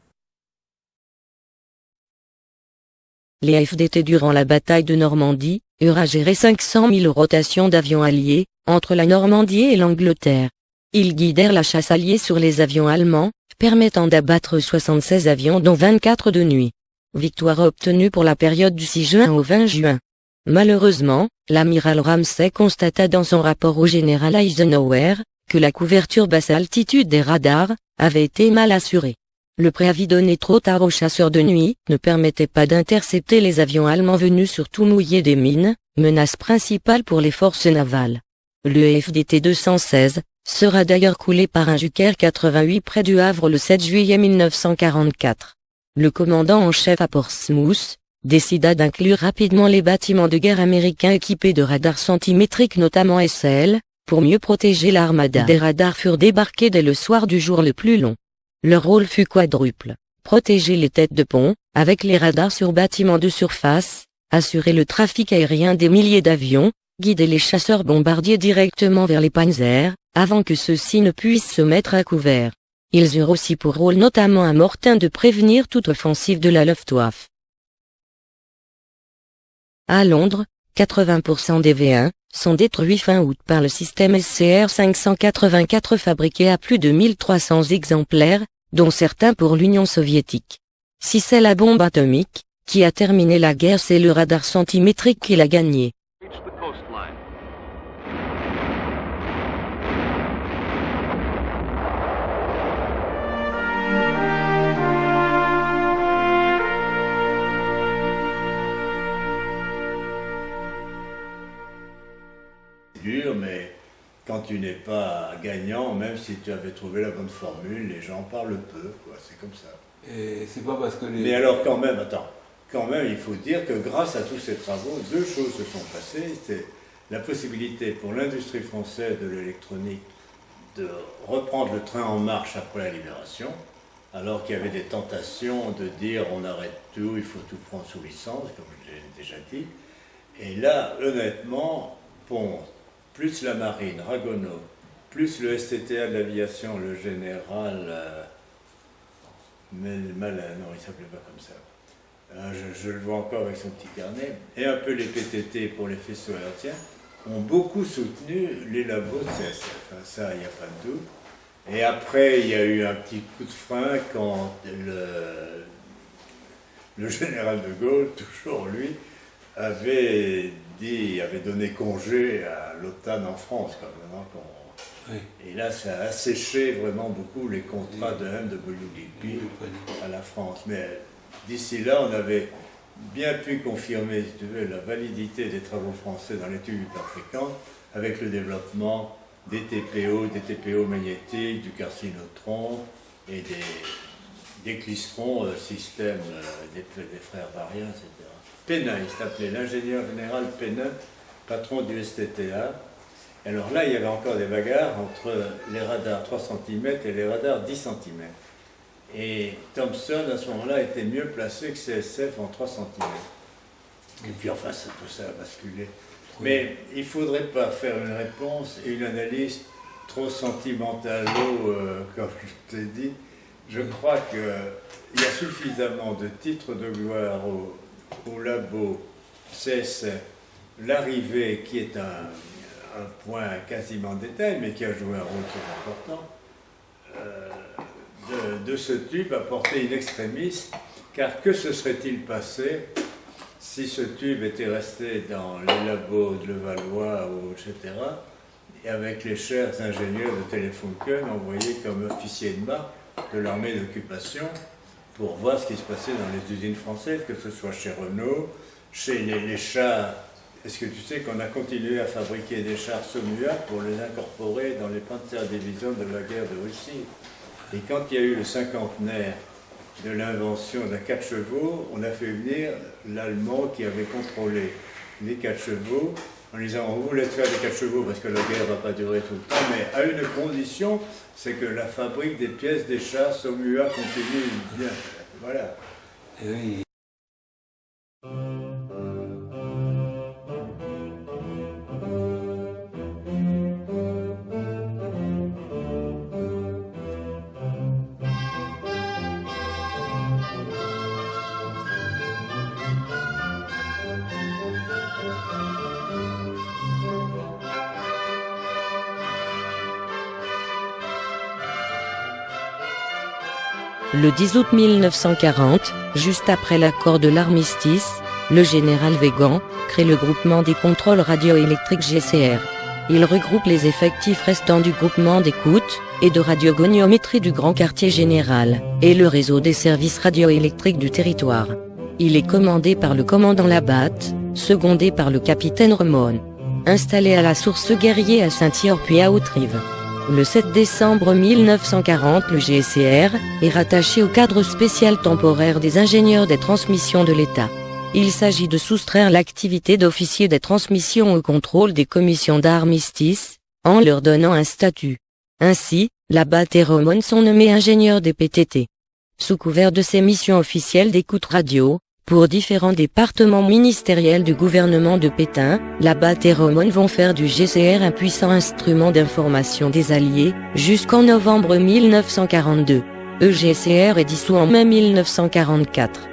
Les FDT durant la bataille de Normandie eurent à gérer 500 000 rotations d'avions alliés entre la Normandie et l'Angleterre. Ils guidèrent la chasse alliée sur les avions allemands, permettant d'abattre 76 avions dont 24 de nuit. Victoire obtenue pour la période du 6 juin au 20 juin. Malheureusement, l'amiral Ramsay constata dans son rapport au général Eisenhower que la couverture basse altitude des radars avait été mal assurée. Le préavis donné trop tard aux chasseurs de nuit ne permettait pas d'intercepter les avions allemands venus surtout mouiller des mines, menace principale pour les forces navales. Le FDT 216 sera d'ailleurs coulé par un Juker 88 près du Havre le 7 juillet 1944. Le commandant en chef à Portsmouth décida d'inclure rapidement les bâtiments de guerre américains équipés de radars centimétriques notamment SL, pour mieux protéger l'armada. Des radars furent débarqués dès le soir du jour le plus long. Leur rôle fut quadruple: protéger les têtes de pont, avec les radars sur bâtiments de surface, assurer le trafic aérien des milliers d'avions, guider les chasseurs bombardiers directement vers les panzers, avant que ceux-ci ne puissent se mettre à couvert. Ils eurent aussi pour rôle notamment à Mortain de prévenir toute offensive de la Luftwaffe. À Londres, 80% des V1 sont détruits fin août par le système SCR 584 fabriqué à plus de 1300 exemplaires, dont certains pour l'Union soviétique. Si c'est la bombe atomique qui a terminé la guerre, c'est le radar centimétrique qui l'a gagnée. Dur, mais quand tu n'es pas gagnant, même si tu avais trouvé la bonne formule, les gens parlent peu, quoi. C'est comme ça. Et c'est pas parce que les... Mais alors quand même, il faut dire que grâce à tous ces travaux, deux choses se sont passées. C'est la possibilité pour l'industrie française de l'électronique de reprendre le train en marche après la libération, alors qu'il y avait des tentations de dire on arrête tout, il faut tout prendre sous licence, comme j'ai déjà dit. Et là, honnêtement, bon, plus la marine, Ragonneau, plus le STTA de l'aviation, le général Malin, non, il ne s'appelait pas comme ça. Je le vois encore avec son petit carnet. Et un peu les PTT pour les faisceaux hertziens ont beaucoup soutenu les labos de CSF. Ça, il n'y a pas de doute. Et après, il y a eu un petit coup de frein quand le général de Gaulle, toujours lui, avait donné congé à l'OTAN en France, quand même. Oui. Et là, ça a asséché vraiment beaucoup les contrats de MWDP à la France. Mais d'ici là, on avait bien pu confirmer, si tu veux, la validité des travaux français dans l'étude hyperfréquente avec le développement des TPO magnétiques, du carcinotron et des clistrons système des frères Variens, etc. Pénin, il s'appelait l'ingénieur général Pénin, patron du STTA, Alors là, il y avait encore des bagarres entre les radars 3 cm et les radars 10 cm. Et Thomson, à ce moment-là, était mieux placé que CSF en 3 cm. Et puis enfin, tout ça a basculé. Mais il ne faudrait pas faire une réponse et une analyse trop sentimentale, comme je t'ai dit. Je crois qu'il y a suffisamment de titres de gloire au labo CSF. L'arrivée, qui est un point quasiment de détail, mais qui a joué un rôle très important, de ce tube a porté in extremis, car que se serait-il passé si ce tube était resté dans les labos de Levallois, etc., et avec les chers ingénieurs de Telefunken envoyés comme officiers de marque de l'armée d'occupation pour voir ce qui se passait dans les usines françaises, que ce soit chez Renault, chez les chars. Est-ce que tu sais qu'on a continué à fabriquer des chars Somua pour les incorporer dans les Panzerdivisions de la guerre de Russie? Et quand il y a eu le cinquantenaire de l'invention de la 4 chevaux, on a fait venir l'Allemand qui avait contrôlé les 4 chevaux en disant on voulait faire des 4 chevaux parce que la guerre ne va pas durer tout le temps, mais à une condition, c'est que la fabrique des pièces des chars Somua continue bien. Voilà. Et oui. Le 10 août 1940, juste après l'accord de l'armistice, le général Weygand crée le groupement des contrôles radioélectriques GCR. Il regroupe les effectifs restants du groupement d'écoute et de radiogoniométrie du Grand Quartier Général et le réseau des services radioélectriques du territoire. Il est commandé par le commandant Labatte, secondé par le capitaine Remon. Installé à la source Guerrier à Saint-Hyacinthe puis à Haute-Rive. Le 7 décembre 1940, le GCR est rattaché au cadre spécial temporaire des ingénieurs des transmissions de l'État. Il s'agit de soustraire l'activité d'officier des transmissions au contrôle des commissions d'armistice, en leur donnant un statut. Ainsi, Labatte et Remon sont nommés ingénieurs des PTT. Sous couvert de ces missions officielles d'écoute radio, pour différents départements ministériels du gouvernement de Pétain, Labatte et Remon vont faire du GCR un puissant instrument d'information des Alliés, jusqu'en novembre 1942. Le GCR est dissous en mai 1944.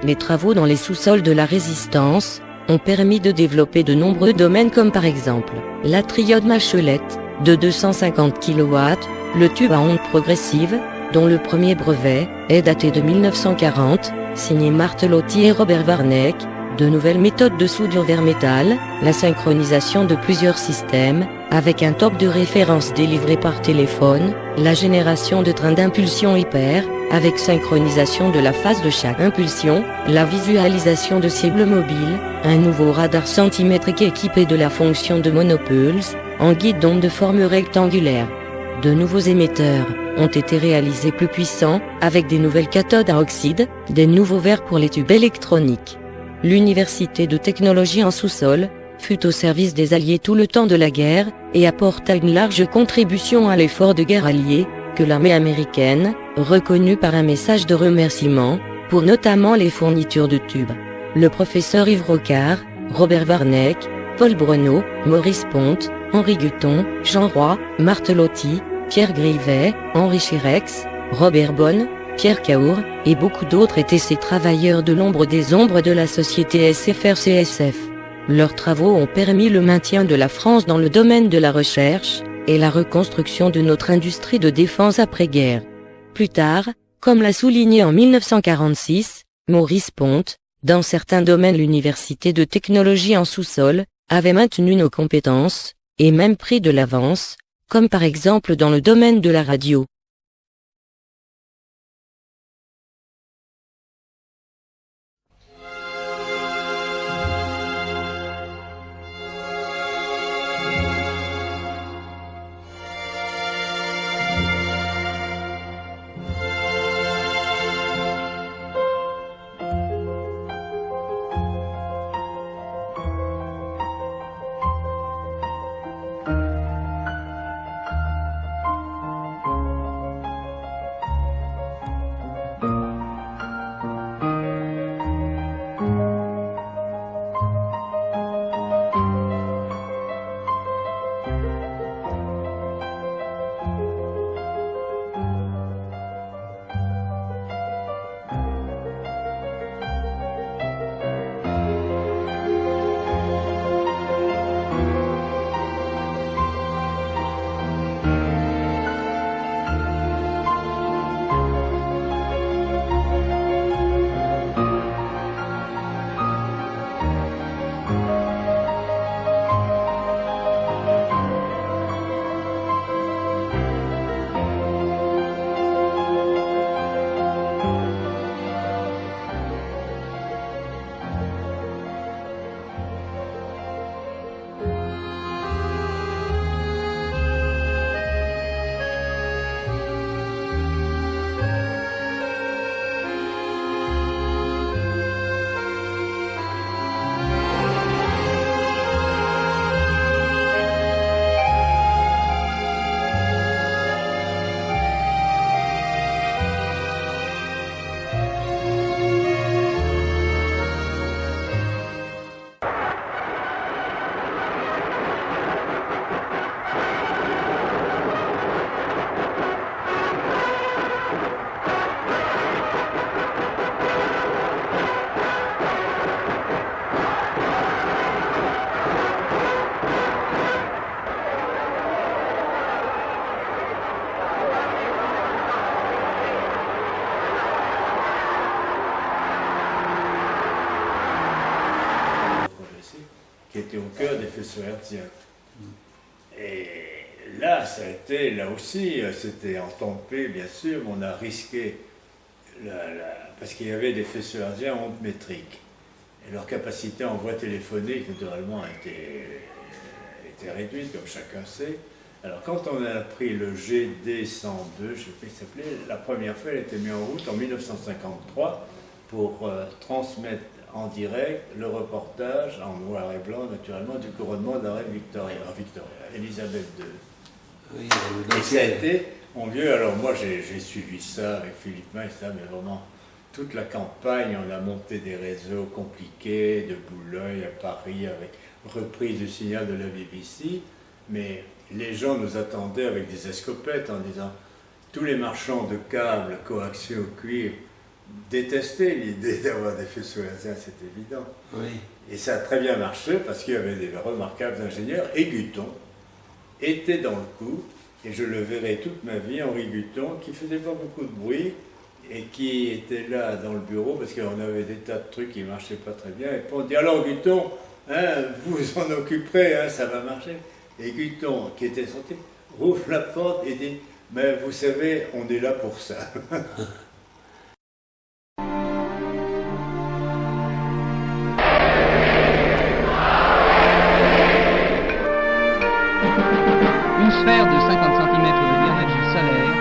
Les travaux dans les sous-sols de la Résistance ont permis de développer de nombreux domaines comme par exemple la triode Machelette, de 250 kW, le tube à ondes progressives, dont le premier brevet est daté de 1940, signé Martelotti et Robert Warneck, de nouvelles méthodes de soudure vers métal, la synchronisation de plusieurs systèmes, avec un top de référence délivré par téléphone, la génération de trains d'impulsion hyper, avec synchronisation de la phase de chaque impulsion, la visualisation de cibles mobiles, un nouveau radar centimétrique équipé de la fonction de monopulse, en guide d'onde de forme rectangulaire. De nouveaux émetteurs ont été réalisés plus puissants, avec des nouvelles cathodes à oxyde, des nouveaux verres pour les tubes électroniques. L'université de technologie en sous-sol fut au service des Alliés tout le temps de la guerre, et apporta une large contribution à l'effort de guerre allié, que l'armée américaine reconnut par un message de remerciement, pour notamment les fournitures de tubes. Le professeur Yves Rocard, Robert Warneck, Paul Breneau, Maurice Ponte, Henri Guton, Jean Roy, Martelotti, Pierre Grivet, Henri Chirex, Robert Bonne, Pierre Caour, et beaucoup d'autres étaient ces travailleurs de l'ombre des ombres de la société SFR-CSF. Leurs travaux ont permis le maintien de la France dans le domaine de la recherche et la reconstruction de notre industrie de défense après-guerre. Plus tard, comme l'a souligné en 1946, Maurice Ponte, dans certains domaines l'université de technologie en sous-sol avait maintenu nos compétences, et même pris de l'avance, comme par exemple dans le domaine de la radio. Qui était au cœur des faisceaux hertziens. Et là, ça a été, là aussi, c'était en tempête, bien sûr, mais on a risqué, parce qu'il y avait des faisceaux hertziens en ondes métriques. Et leur capacité en voie téléphonique, naturellement, était réduite, comme chacun sait. Alors, quand on a pris le GD102, je ne sais pas comment il s'appelait, la première fois, elle a été mise en route en 1953 pour transmettre en direct le reportage en noir et blanc, naturellement, du couronnement de la reine Victoria, Elisabeth II. Oui, et ça a été, mon vieux, alors moi j'ai suivi ça avec Philippe Main, mais vraiment toute la campagne, on a monté des réseaux compliqués, de Boulogne à Paris, avec reprise du signal de la BBC, mais les gens nous attendaient avec des escopettes en disant, tous les marchands de câbles coaxiaux au cuir détestaient l'idée d'avoir des faisceaux hertziens, c'est évident. Oui. Et ça a très bien marché parce qu'il y avait des remarquables ingénieurs. Et Gutton était dans le coup, et je le verrai toute ma vie, Henri Gutton, qui faisait pas beaucoup de bruit et qui était là dans le bureau parce qu'on avait des tas de trucs qui ne marchaient pas très bien. Et puis on dit, alors Gutton, hein, vous vous en occuperez, hein, ça va marcher. Et Gutton, qui était sorti, rouvre la porte et dit, mais vous savez, on est là pour ça. Une sphère de 50 cm de d'énergie solaire,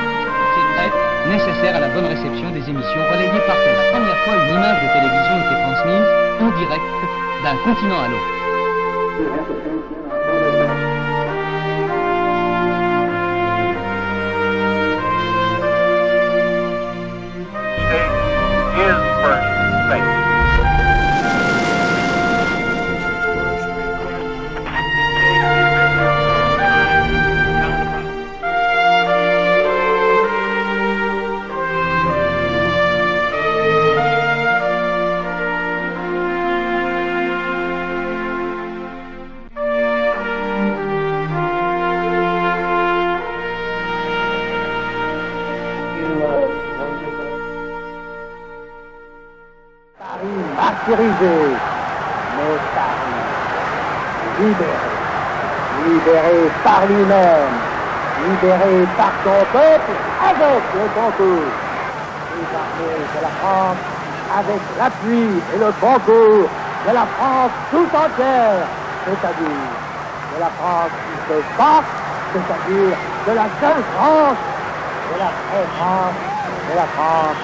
c'est prêt, nécessaire à la bonne réception des émissions relayées par la première fois une image de télévision était transmise en direct d'un continent à l'autre. martyrisée, mais par lui, libéré par lui-même, libéré par son peuple avec le concours. Les armées de la France avec l'appui et le concours de la France tout entière, c'est-à-dire de la France qui se bat, c'est-à-dire de la seule France, de la vraie France, de la France